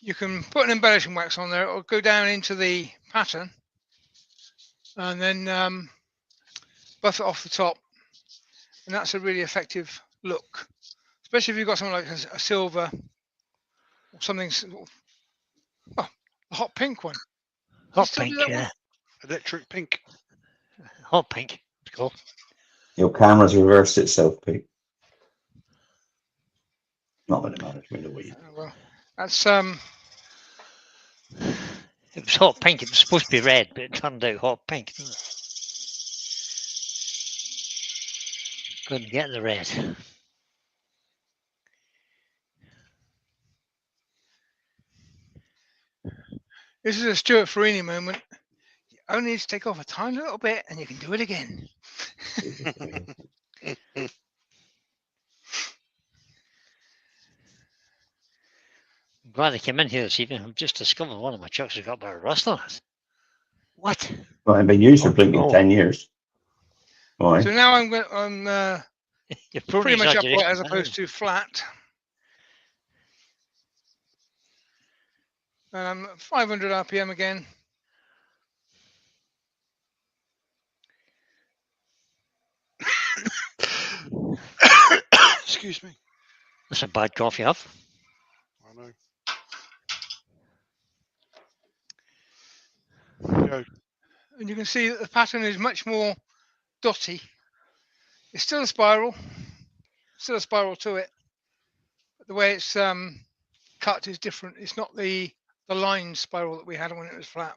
You can put an embellishing wax on there, or go down into the pattern, and then buff it off the top, and that's a really effective look, especially if you've got something like a silver or something. Oh, a hot pink one. Hot still do pink, that yeah. one? Electric pink. Hot pink. It's cool. Your camera's reversed itself, Pete. Not that it matters. We know what you do. Oh, well, that's It was hot pink. It was supposed to be red, but it turned out hot pink. Didn't it? Couldn't get the red. this is a Stuart Farini moment. You only need to take off a tiny little bit, and you can do it again. I'm glad I came in here this evening. I've just discovered one of my chucks has got a bit of rust on it. What? Well, I've been used for Oh, blinking no. 10 years. Why? So now I'm You're pretty much upright as opposed to flat. And I'm at 500 RPM again. Excuse me. That's a bad coffee up. I know. There we go. And you can see that the pattern is much more dotty. It's still a spiral to it. But the way it's cut is different. It's not the the line spiral that we had when it was flat.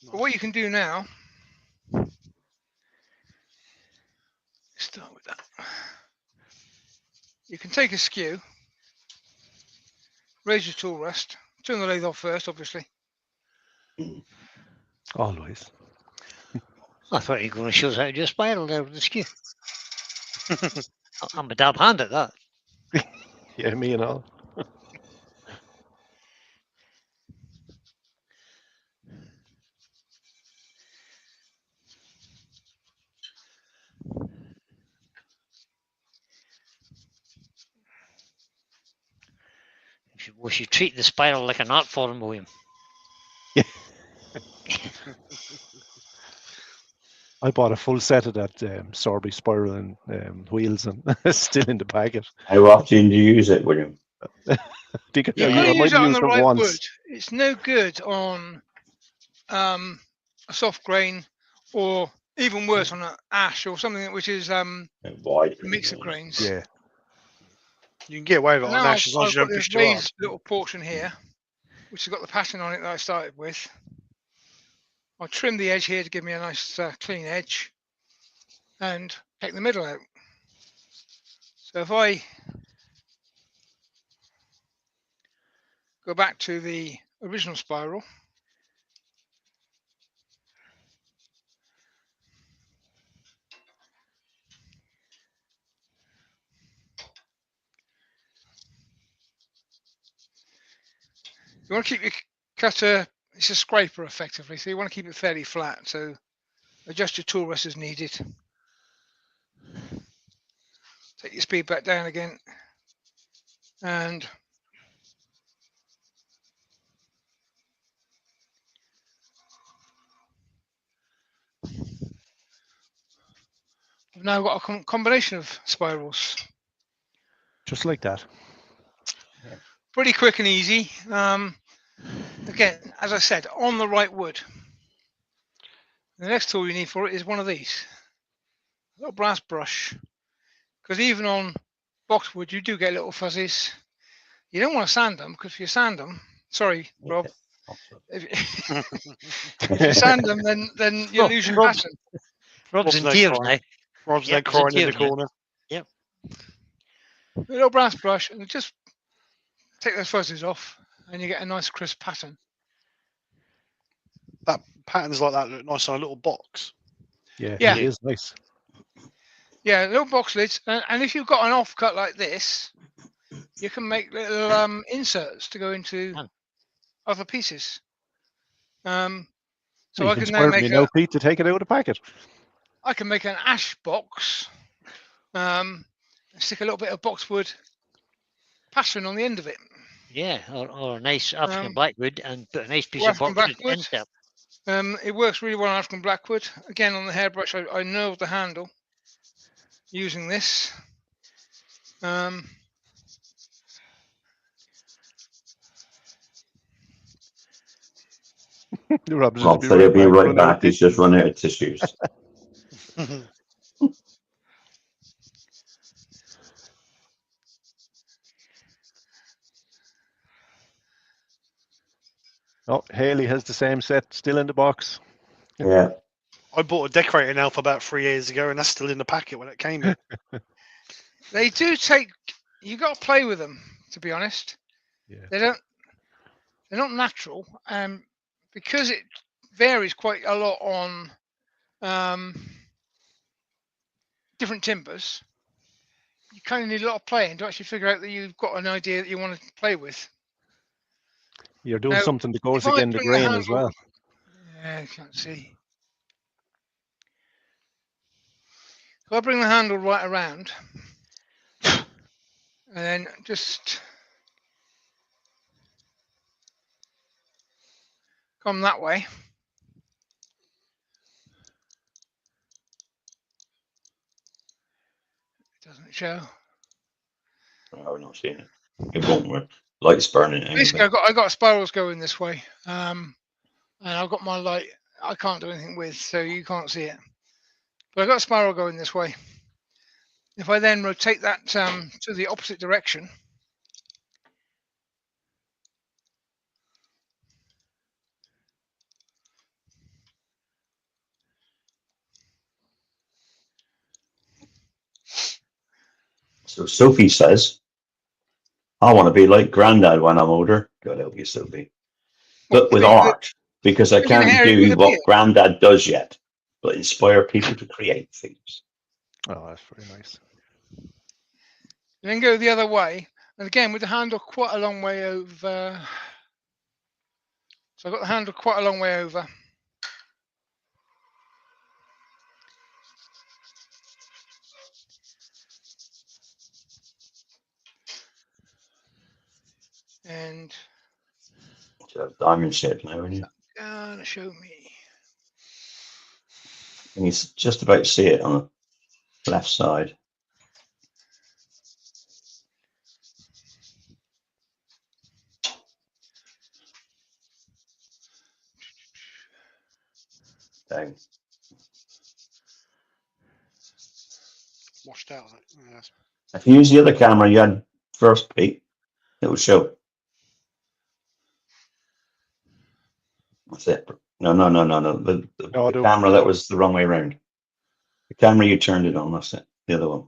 But what you can do now, start with that. You can take a skew, raise your tool rest, turn the lathe off first, obviously. Always. I thought you were going to show us how to do a spiral there with the skew. I'm a dab hand at that. Yeah, me and all. We should treat the spiral like an art form, William. I bought a full set of that Sorby spiral and wheels, and still in the packet. How often do you use it, William? Think You've Yeah. got I to might use it have on used the it right once. wood. It's no good on a soft grain, or even worse on an ash or something which is Wide. a mix of grains. Yeah. You can get away with it And on now ash as long as I've you got don't this push too hard. raised little portion here, which has got the pattern on it that I started with. I'll trim the edge here to give me a nice clean edge and take the middle out. So if I go back to the original spiral, you want to keep your cutter, it's a scraper effectively, so you want to keep it fairly flat. So adjust your tool rest as needed. Take your speed back down again, and I've now got a combination of spirals. Just like that. Pretty quick and easy. Again, as I said, on the right wood. The next tool you need for it is one of these, a little brass brush, because even on boxwood you do get little fuzzies. You don't want to sand them, because if you sand them, sorry, Rob, if you sand them, then you lose your Rob- pattern. Rob's in there tears crying. now. Rob's Yep, there he's in crying in the tears now. corner. A little brass brush, and just take those fuzzies off, and you get a nice crisp pattern. That patterns like that look nice on a little box. Yeah, Yeah. it is nice. Yeah, little box lids, and if you've got an offcut like this, you can make little inserts to go into other pieces. So You I can now inspired make me now, Pete, to take it out of the packet. I can make an ash box, stick a little bit of boxwood pattern on the end of it. Yeah, or a nice African Um, blackwood and put a nice piece or of African boxwood blackwood. insert. It works really well on African blackwood. Again, on the hairbrush, I know the handle using this. Rob Rob said he'll be right back. He's just run out of tissues. Oh, Haley has the same set still in the box. Yeah. I bought a decorator now for about 3 years ago, and that's still in the packet when it came in. They do take. You got to play with them, to be honest. Yeah. They're not natural, because it varies quite a lot on different timbers. You kind of need a lot of playing to actually figure out that you've got an idea that you want to play with. You're doing Now, something that goes if I against the bring the grain as handle- well. Yeah, I can't see. So I bring the handle right around, and then just come that way. It doesn't show. Oh, I'm not seeing it. It won't work. Light's burning Basically, anyway. I got spirals going this way, and I've got my light. I can't do anything with, so you can't see it. But I've got a spiral going this way. If I then rotate that to the opposite direction, So Sophie says, I want to be like Granddad when I'm older. God help you, Sophie. But with art, because I You're gonna can't hair it with do a beard. what Granddad does yet, but inspire people to create things. Oh, that's very nice. And then go the other way, and again with the handle quite a long way over. So I've got the handle quite a long way over. And So diamond shape now, isn't it? gonna show me. And you just about see it on the left side. Down. Washed out. Yes. If you use the other camera you had first, Pete, it will show. That's it. No. The camera that was the wrong way around. The camera you turned it on, that's it. The other one.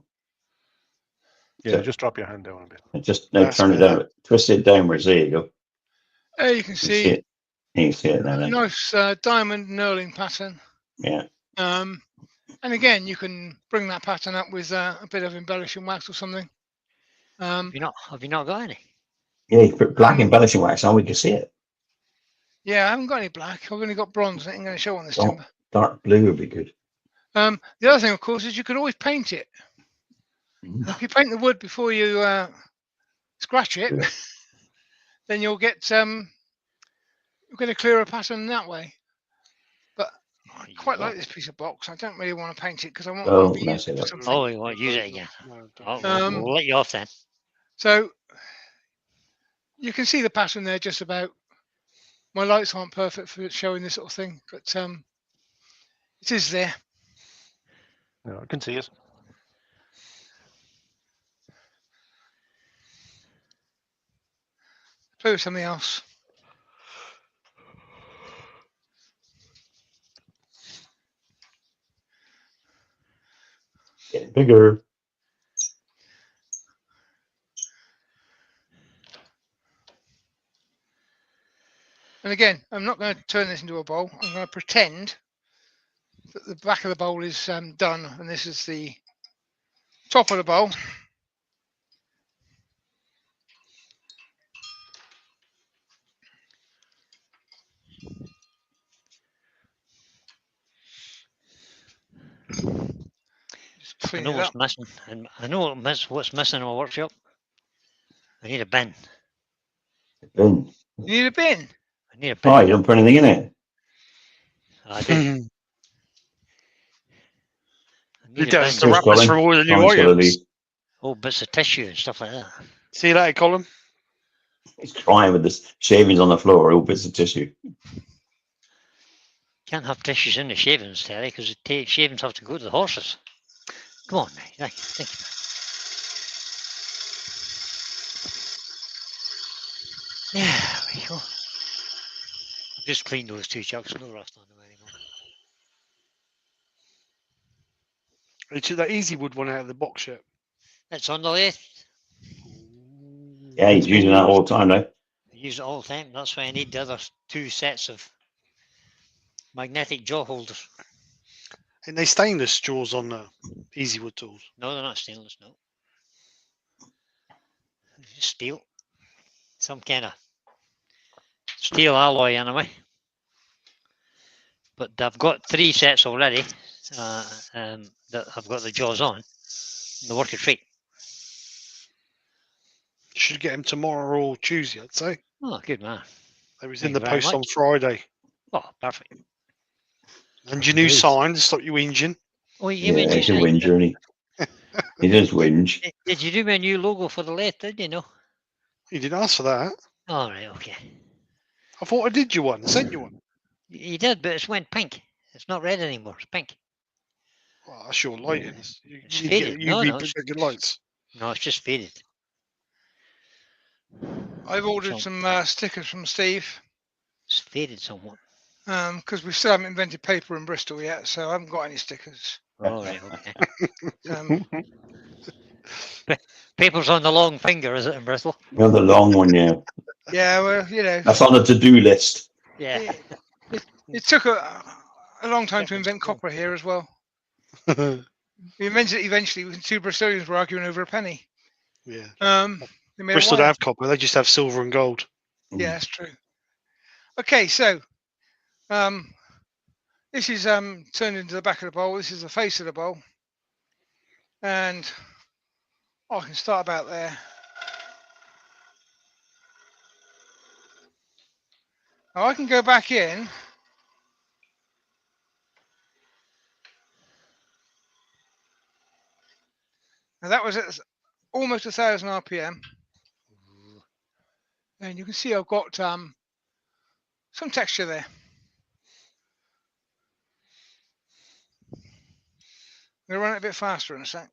Yeah, So, just drop your hand down a bit. and just now turn it down. Twist it downwards. There you go. There you can see it. You can see it now. a Then. nice diamond knurling pattern. Yeah. And again, you can bring that pattern up with a bit of embellishing wax or something. Have you not got any? Yeah, you put black embellishing wax on, we can see it. Yeah, I haven't got any black. I've only got bronze. It ain't going to show on this timber. Dark blue would be good. The other thing, of course, is you could always paint it. If you paint the wood before you scratch it, then you'll get a clearer pattern that way. But I quite like this piece of box. I don't really want to paint it because I want to be used for something. Oh, you want to use it again? No, We'll let you off then. So you can see the pattern there just about. My lights aren't perfect for showing this sort of thing, but it is there. No, I can see it. Play with something else. Getting bigger. And again, I'm not going to turn this into a bowl. I'm going to pretend that the back of the bowl is done, and this is the top of the bowl. Just I clean know it what's up. missing, and I know what's missing in my workshop. I need a bin. Bin. You need a bin. I need a bin. Oh, you don't put anything in it. I do. You don't have to wrap us for all the new items. Oh, bits of tissue and stuff like that. See you later, Colin. He's crying with the shavings on the floor, all bits of tissue. Can't have tissues in the shavings, Terry, because the shavings have to go to the horses. Come on, now. Thank you. There we go. I've just cleaned those two chucks, no rust on them anymore. You took that easy wood one out of the box yet? It's on the lathe. Yeah, he's using that all the time now. I use it all the time. That's why I need the other two sets of magnetic jaw holders. And they stainless jaws on the easy wood tools? No, they're not stainless, no. Steel. Some kind of steel alloy anyway. But I've got 3 sets already that I've got the jaws on. They work a treat. Should get him tomorrow or Tuesday, I'd say. Oh, good man. They was in the post on Friday. Oh, perfect. And your new sign to stop you whinging. Oh, Yeah, he's a whinge, isn't he? He does whinge. Did you do my new logo for the lathe, did you know? You didn't ask for that. All right, okay. I thought I did you one. I sent you one. You did, but it's went pink. It's not red anymore. It's pink. Well, that's your lighting. It's faded. You check your lights. No, it's just faded. I've ordered some stickers from Steve. It's faded somewhat. Because we still haven't invented paper in Bristol yet, so I haven't got any stickers. All right, okay. Paper's on the long finger, is it, in Bristol? You know, the long one, yeah. Yeah, well, you know, That's on the to-do list. Yeah. it took a long time to invent copper here as well. We invented it eventually when two Bristolians were arguing over a penny. Yeah. They made Bristol a don't wire. have copper, they just have silver and gold. Yeah, that's true. Okay, so this is turned into the back of the bowl. This is the face of the bowl, and I can start about there. Now I can go back in. Now that was at almost 1,000 RPM, and you can see I've got some texture there. I'm going to run it a bit faster in a sec.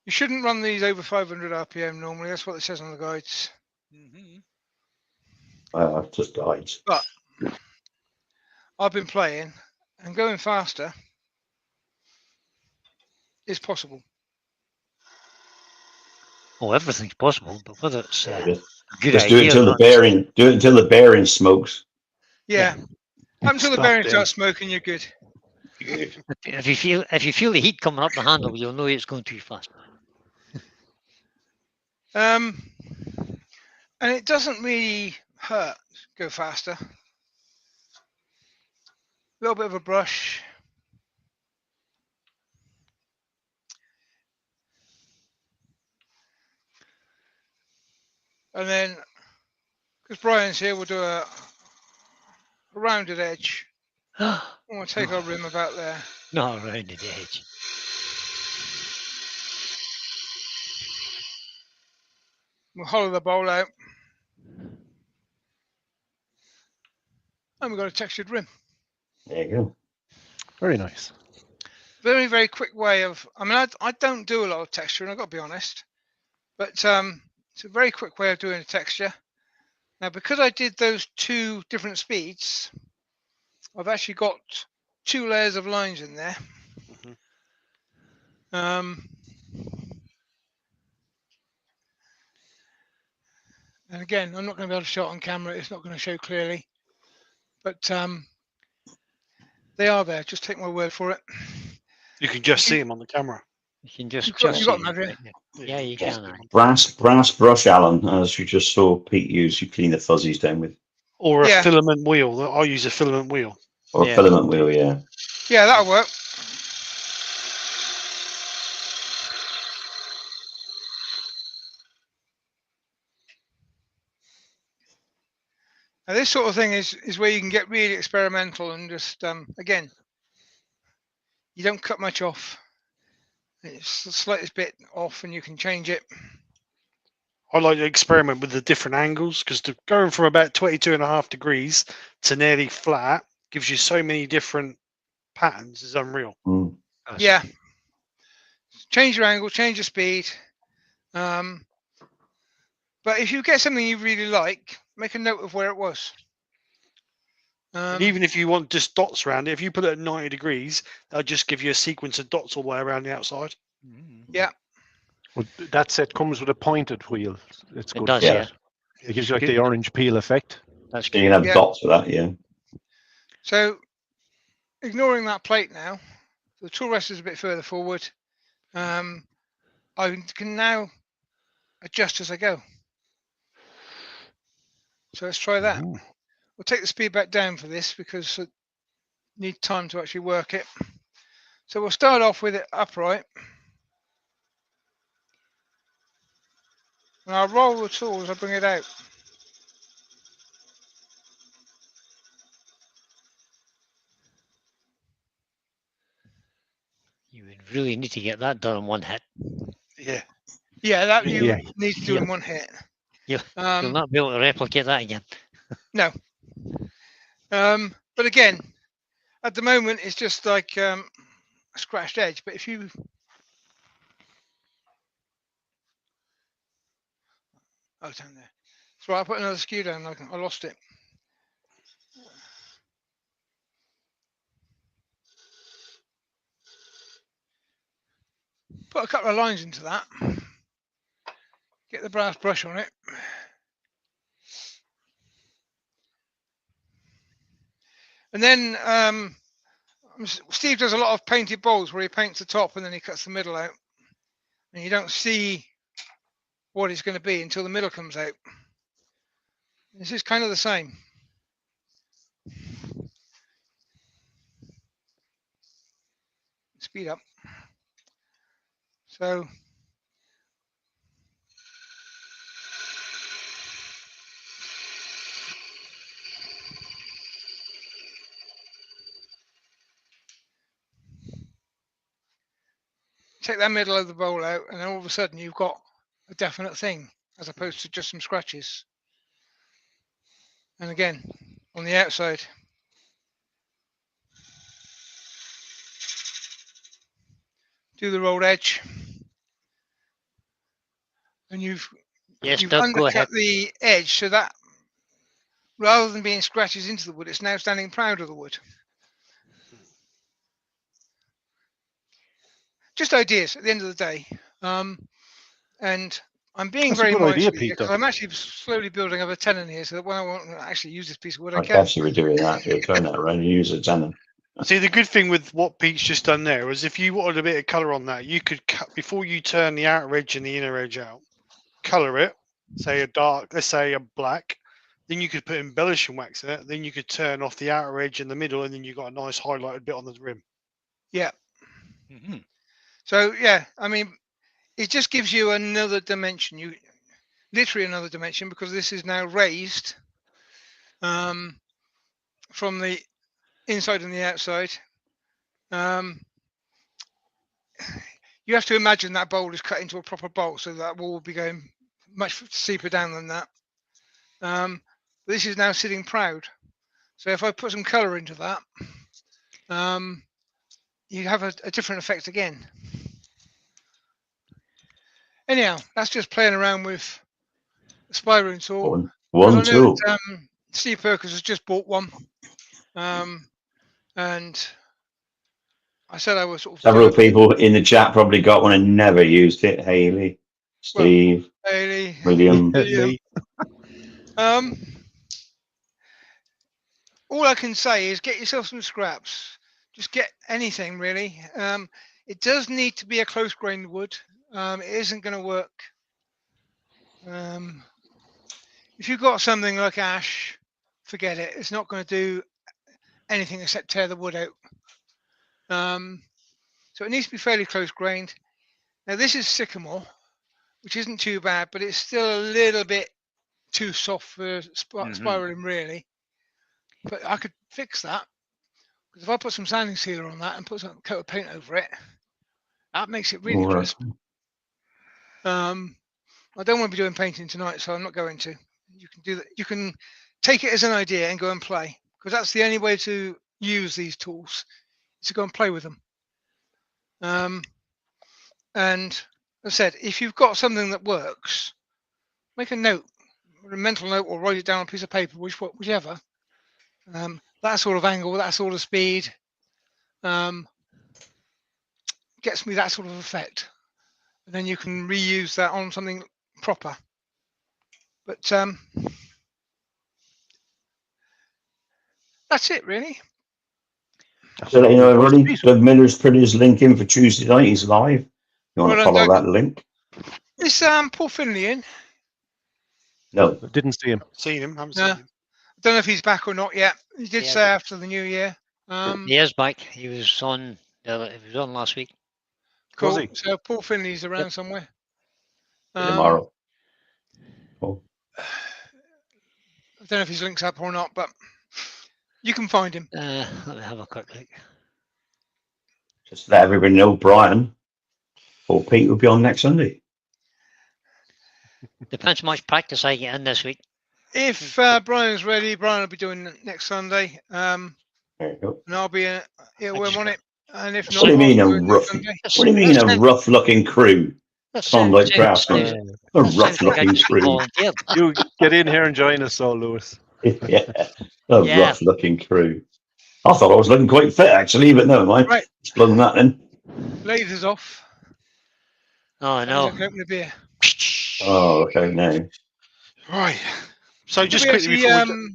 You shouldn't run these over 500 RPM normally. That's what it says on the guides. Just guides. But I've been playing, and going faster is possible. Oh, everything's possible, but whether it's Yeah, a just good do it idea until or the not, bearing. Do it until the bearing smokes. Yeah. Up until the Stop bearing then. starts smoking, you're good. if you feel the heat coming up the handle, you'll know it's going too fast. And it doesn't really hurt. Go faster. A little bit of a brush. And then, because Brian's here, we'll do a rounded edge. We'll take our rim about there. Not around the edge. We'll hollow the bowl out. And we've got a textured rim. There you go. Very nice. Very, very quick way of, I don't do a lot of texture, and I've got to be honest. But it's a very quick way of doing a texture. Now, because I did those two different speeds, I've actually got 2 layers of lines in there. And again, I'm not going to be able to show it on camera. It's not going to show clearly. But they are there. Just take my word for it. You can just see them on the camera. You can just You've got see them, it have you? right there. Yeah, you can. aye. Brass brush, Alan, as you just saw Pete use. You clean the fuzzies down with, Or a Yeah. filament wheel. I use a filament wheel. or Yeah. a filament wheel. Yeah. Yeah, that'll work. Now, this sort of thing is where you can get really experimental and just, again, you don't cut much off. It's the slightest bit off and you can change it. I like to experiment with the different angles because going from about 22.5 degrees to nearly flat gives you so many different patterns. Is unreal. Mm. Yeah. Change your angle, change your speed. But if you get something you really like, make a note of where it was. And even if you want just dots around it, if you put it at 90 degrees, they'll just give you a sequence of dots all the way around the outside. Yeah. Well, that set comes with a pointed wheel. It's It good. does, for yeah. that. It gives you like the orange peel effect. That's You good. can have Yeah. dots for that. Yeah. So, ignoring that plate now, the tool rest is a bit further forward. I can now adjust as I go. So let's try that. Mhm. We'll take the speed back down for this because I need time to actually work it. So we'll start off with it upright. And I'll roll the tool as I bring it out. You would really need to get that done in one hit. Yeah. Yeah, that you Yeah. need to do in one hit. You'll Um, not be able to replicate that again. no. But again, at the moment, it's just like a scratched edge. But if you... Oh, down there. That's right, I put another skew down. I lost it. put a couple of lines into that. Get the brass brush on it. And then Steve does a lot of painted bowls where he paints the top and then he cuts the middle out. And you don't see what it's going to be until the middle comes out. This is kind of the same. Speed up. So take that middle of the bowl out and then all of a sudden you've got a definite thing as opposed to just some scratches. And again, on the outside. Do the rolled edge. And you've Doug, go undercut ahead. the edge so that rather than being scratches into the wood, it's now standing proud of the wood. Just ideas at the end of the day. And I'm being That's a very good idea, mindful here Pete, because though. I'm actually slowly building up a tenon here so that when I want to actually use this piece of wood, I I can. guess you were doing that. You'll turn that around and use a tenon. See, the good thing with what Pete's just done there was if you wanted a bit of colour on that, you could cut before you turn the outer edge and the inner edge out, colour it, say a dark, let's say a black, then you could put embellishing wax in it, then you could turn off the outer edge in the middle, and then you got a nice highlighted bit on the rim. Yeah. Mm-hmm. So yeah, I mean, it just gives you another dimension. You literally another dimension because this is now raised from the inside and the outside. You have to imagine that bowl is cut into a proper bowl, so that wall will be going much steeper down than that. This is now sitting proud. So if I put some colour into that, you have a different effect again. Anyhow, that's just playing around with the spiraling tool. One I know tool. that, Steve Perkins has just bought one, and I said I was sort of Several people in the chat probably got one and never used it. Haley, Steve, Haley, William. all I can say is get yourself some scraps. Just get anything really. It does need to be a close grained wood. It isn't going to work. If you've got something like ash, forget it. It's not going to do anything except tear the wood out. So it needs to be fairly close grained. Now this is sycamore, which isn't too bad, but it's still a little bit too soft for spiraling really. But I could fix that because if I put some sanding sealer on that and put some coat of paint over it, that makes it really crisp. I don't want to be doing painting tonight, so I'm not going to. You can do that. You can take it as an idea and go and play, because that's the only way to use these tools, is to go and play with them. And as I said, if you've got something that works, make a note, a mental note, or write it down on a piece of paper, whichever. That sort of angle, that sort of speed, gets me that sort of effect. And then you can reuse that on something proper. But that's it really. So you know, everybody, Doug Miller's put his link in for Tuesday night. He's live. You want to follow that link? Is Paul Finley in? No, I didn't see him. Seen him? Haven't No. seen him. I don't know if he's back or not yet. He did say after the new year. He is back. He was on. He was on last week. Cool. Was he? So Paul Finley's around somewhere. tomorrow. I don't know if his link's up or not, but you can find him. Let me have a quick look. Just let everybody know, Brian or Pete will be on next Sunday. Depends how much practice I get in this week. If Brian's ready, Brian will be doing it next Sunday. There you go. And I'll be when I'm on it. And if not, What do you mean I'll a do it rough? next Sunday. What do you mean a rough-looking crew? Sound like craftsmen. A rough-looking crew. You get in here and join us, all Lewis. Yeah, a rough-looking crew. I thought I was looking quite fit actually, but never mind. Right. Let's plug that in. Lasers off. Oh Sounds no. like opening a beer. Oh, okay, no. Right. So Did just we quickly actually, before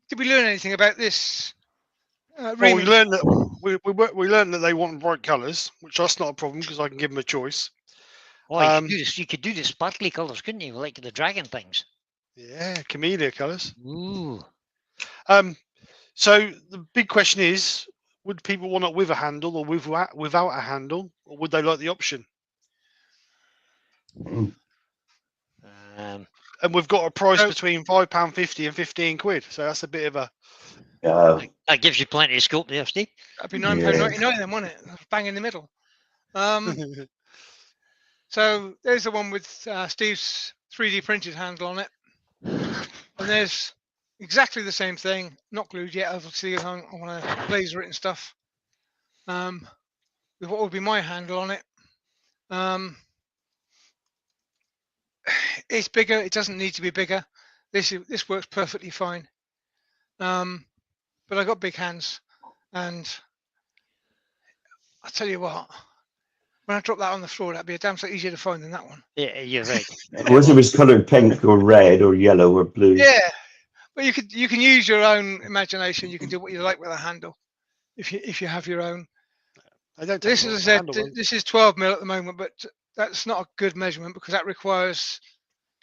did we learn anything about this well, we remix? learned that we learned that they want bright colours, which that's not a problem because I can give them a choice. Oh, you Um, could do this. You could do the sparkly colours, couldn't you? Like the dragon things. Yeah, camellia colours. Ooh. So the big question is, would people want it with a handle or without a handle, or would they like the option? Um, And we've got a price So- between £5.50 and £15, so that's a bit of a. that gives you plenty of scope there, Steve. That'd be £9.99 then, wouldn't it? Bang in the middle. So there's the one with Steve's 3D printed handle on it. And there's exactly the same thing, not glued yet. Obviously, I want to laser it and stuff. With what would be my handle on it. It's bigger. It doesn't need to be bigger. This works perfectly fine. But I got big hands, and I tell you what, when I drop that on the floor, that'd be a damn sight easier to find than that one. Yeah, you're right. Whether it was coloured pink or red or yellow or blue. Yeah, but you can use your own imagination. You can do what you like with a handle, if you have your own. I don't. This is, as I said, this is 12 mil at the moment, but that's not a good measurement because that requires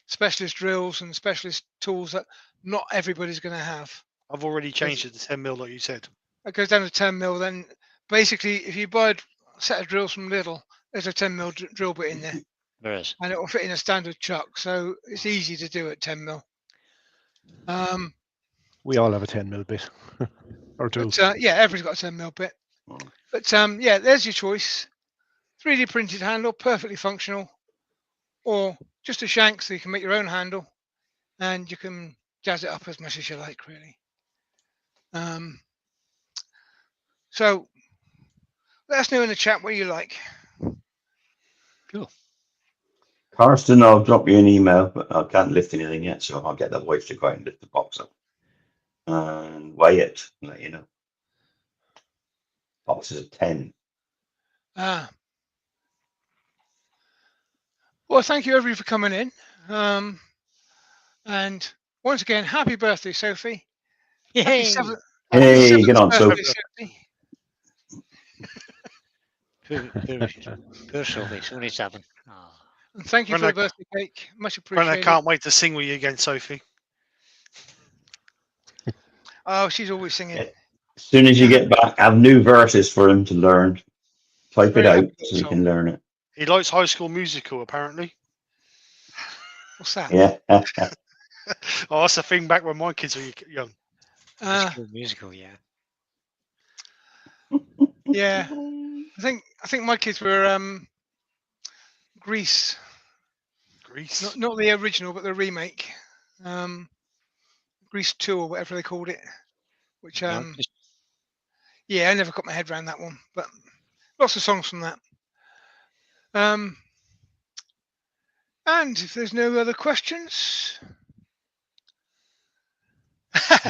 specialist drills and specialist tools that not everybody's going to have. I've already changed it to 10mm, like you said. That goes down to 10 mil. Then basically, if you buy a set of drills from Lidl, there's a 10 mil drill bit in there, There is. and it will fit in a standard chuck, so it's easy to do at 10 mil. We all have a 10mm bit or two. But, yeah, everybody's got a 10 mil bit. But yeah, there's your choice. 3D printed handle, perfectly functional, or just a shank so you can make your own handle, and you can jazz it up as much as you like, really. So let us know in the chat what you like. Cool. Karsten, I'll drop you an email, but I can't lift anything yet, so I'll get that wife to go out and lift the box up and weigh it and let you know. Box is a 10. Well, thank you everybody for coming in. And once again, happy birthday, Sophie. Happy Yay! seventh- Hey, seventh get on, birthday, Sophie. Poor Sophie, it's only 7. Oh. And thank you for the birthday cake. Much I appreciated. can't wait to sing with you again, Sophie. Oh, she's always singing. As soon as you get back, have new verses for him to learn. Type it Very out happy so he song. can learn it. He likes High School Musical, apparently. What's that? Yeah. Oh, that's the thing back when my kids were young. It's cool musical, yeah. Yeah. I think my kids were Grease. Grease. Not the original, but the remake. Grease 2 or whatever they called it. Which yeah, I never got my head around that one, but lots of songs from that. And if there's no other questions,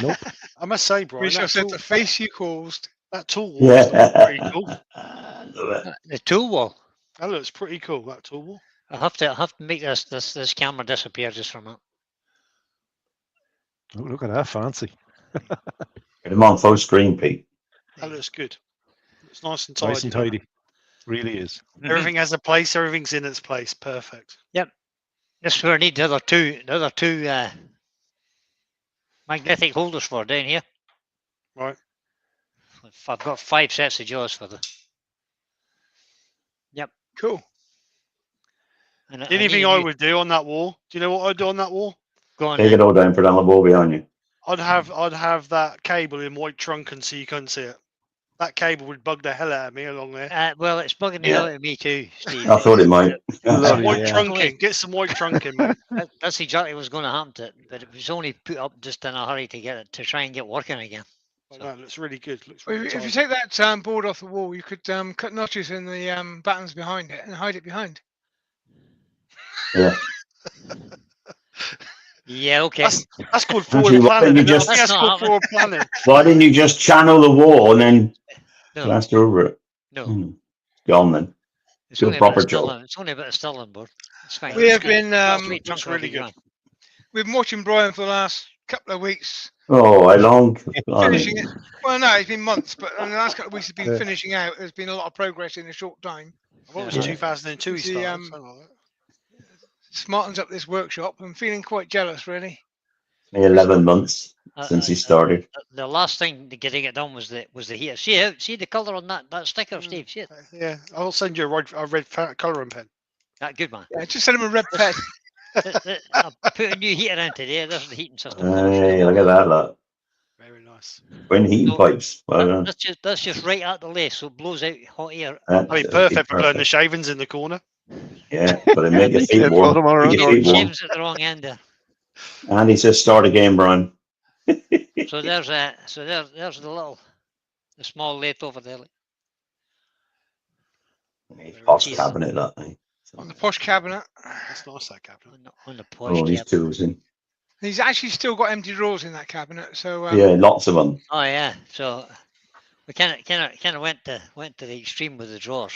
Nope. I must say, Brian, we shall that set tool, the face you caused. that tool wall Yeah. looks pretty cool. Love it. The tool wall. That looks pretty cool, that tool wall. I'll have to make this camera disappear just for a minute. Oh, look at that, fancy. Get him on full screen, Pete. That looks good. It's nice and tidy. Nice and tidy. Really is. Everything has a place. Everything's in its place. Perfect. This is where I need the other two magnetic holders for down here. Right. I've got 5 sets of jaws for the. Cool. And The only thing I would do on that wall, do you know what I'd do on that wall? go on. Take it all down, put it on the wall behind you. I'd have that cable in white trunking so you couldn't see it. That cable would bug the hell out of me along there. Well, it's bugging the hell out of me too, Steve. I thought it might. Bloody White yeah. trunking. Get some white trunking, mate. That's exactly what's going to happen to it, but it was only put up just in a hurry to try and get working again. But no, it looks really good. Looks Well, really if you tidy. take that board off the wall, you could cut notches in the buttons behind it and hide it behind. Yeah. Yeah, okay. That's called Actually, forward why don't planning. you I just- think that's That's called not forward planning. Why didn't you just channel the wall and then No, plaster over it? no. Gone then. It's Do a only, about proper a job. Stirling, it's only about a Stirling board. It's fine. We It's have good. been Sweet looks chunk really of it, good. we've been watching Brian for the last couple of weeks, Oh, how long? finishing Blimey. it. Well, no, it's been months, but in the last couple of weeks, it's been Yeah. finishing out. There's been a lot of progress in a short time. I thought it was Yeah. 2002 he See, started. something like that. Smartens up this workshop. I'm feeling quite jealous, really. 11 months since he started. The last thing getting it done was the heater. See the colour on that sticker, Steve. See it? Yeah, I'll send you a red colouring pen. That good man. Yeah, just send him a red pen. I put a new heater in today. There's the heating system. Hey, look at that, look. Very nice. Twin heating So, pipes. Well done. That's just right at the lace, so it blows out hot air. I mean, That'd perfect be for blowing the shavings in the corner. Yeah, but it make your feet Yeah, put warm. them on Keep your around. feet warm. Shaves at the wrong end there. And he says, start again, Brian. So there's the small lathe over there. Posh Jeez. cabinet, that thing. On the posh cabinet. That's nice, that cabinet. On the posh Oh, these cabinet. tools in. He's actually still got empty drawers in that cabinet. So Yeah, lots of them. Oh yeah. So we kind of went to the extreme with the drawers.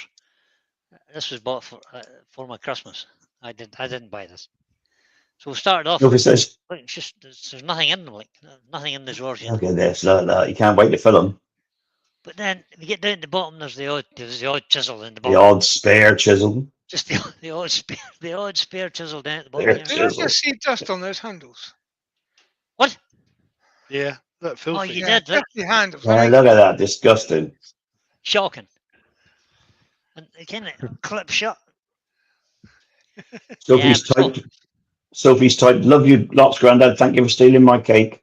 This was bought for my Christmas. I didn't buy this. So we started off. Sophie says, Look, it's just there's nothing in them, like nothing in the drawers yet. look at this, look, you can't wait to fill them. But then we get down to the bottom. There's the odd chisel in the The bottom. odd spare chisel. Just the odd spare chisel down at the Spare bottom. here. did I chisel. just see dust on those handles? What? Yeah, look, filthy. you did, look. Dusty handles. Yeah, look at that, disgusting. Shocking. And it kind of clip shut. Sophie's Yeah, typed. Sophie's typed, love you lots, Grandad. Thank you for stealing my cake.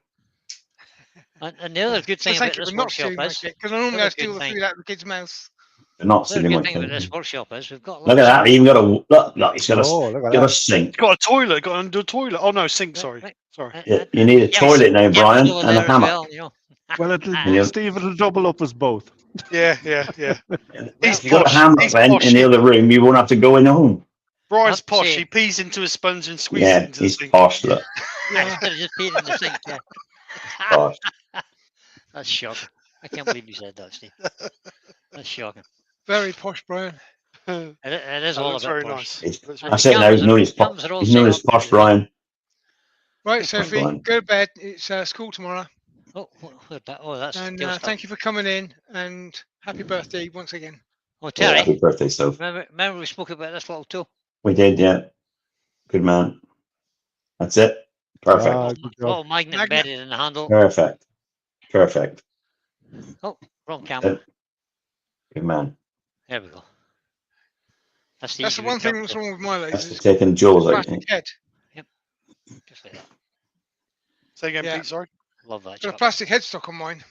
And the other good thing So about thank you this for not workshop stealing my is, cake, because I normally Another I steal good the thing. food out of the kid's mouth. They're not the other stealing my good thing about this cake. workshop is we've got Look at that, he even got a look, he's got a, Oh, look at got a that. sink. It's got a toilet, got under a toilet. Oh no, sink, sorry. Right. Sorry. Yeah, you need a toilet now, Brian, and a hammock. Well, you know. Well, Yeah. Steve, it'll double up as both. Yeah. If you got a posh, hammock he's then posh. in the other room, you won't have to go in the home. Brian's I'd posh. say- He pees into a sponge and squeezes it Yeah, into the he's sink. posh, look. Yeah. Instead of just peeing in the sink. Yeah. Posh. That's shocking. I can't believe you said that, Steve. That's shocking. Very posh, Brian. That It is all looks about very posh. nice. He's- Looks And That's the it now, he's cameras known are- as cameras are all He's known set as up Posh to- Brian. Right, Sophie, Brian. go to bed. It's school tomorrow. Oh, that's And Gail stuff. thank you for coming in, and happy birthday once again. Oh, Yeah, Terry, happy birthday, Soph. remember we spoke about this little tool? We did, yeah. Good man. That's it. Perfect. Ah, good job. Little magnet Magnet. embedded in the handle. Perfect. Perfect. Wrong camera. Good man. There we go. That's That's the one thing that's wrong with my That's lathes. for It's taking Jules out. plastic head. Just like that. Say again, Yeah. Pete, sorry. Love that. Got a chap. plastic headstock on mine.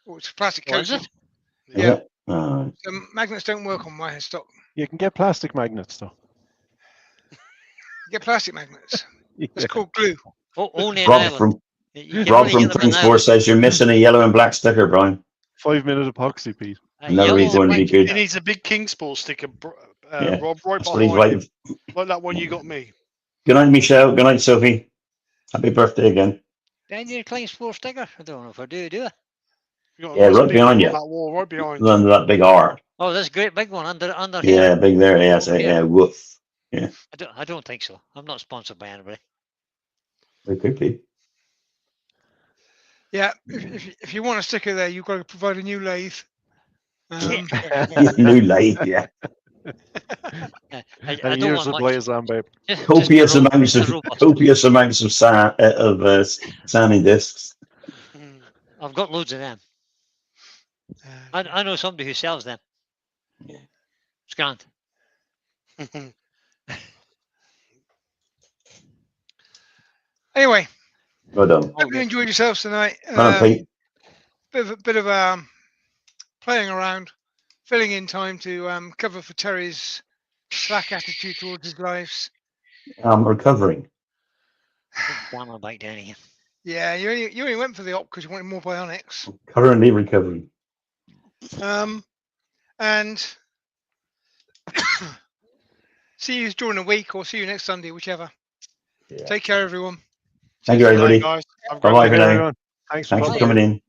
Oh, it's a plastic Oh, is coating. it? Is Yeah. it? Oh, The magnets don't work on my headstock. You can get plastic magnets, though. You get plastic magnets. Yeah. It's called glue. Oh, only in Rob Ireland. from You can Rob only from get them in Things Ireland. says you're missing a yellow and black sticker, Brian. 5-minute epoxy, Pete. Another Yellow reason and to be black. good. He needs a big Kingsport sticker, Yeah. Rob, right That's what he's behind, waiting. like that one you got me. Good night, Michelle. Good night, Sophie. Happy birthday again. Daniel Klein Sport sticker? I don't know if I do I? You got a Yeah, nice right big behind one you. on that wall, right behind. Under that big R. Oh, this great big one under here. Yeah, big there. Yes, Over yeah, here. woof. I don't think so. I'm not sponsored by anybody. It could be. Yeah, if you want a sticker there, you've got to provide a new lathe. New lathe, yeah. I And don't years want of much. blaze on, babe. Just Copious a amounts of robot. sanding discs. Mm. I've got loads of them. I know somebody who sells them. Yeah. It's grand. Anyway, Well done. hope you enjoyed yourselves tonight. Well done, Pete. Bit of playing around, filling in time to cover for Terry's slack attitude towards his lives. I'm recovering. Down my bike down again. Yeah, you only went for the op because you wanted more bionics. I'm currently recovering. And see you during the week or see you next Sunday, whichever. Yeah. Take care, everyone. Thank you, everybody. Guys, have a Bye-bye great for week. now. Thanks Thanks for watching. coming in.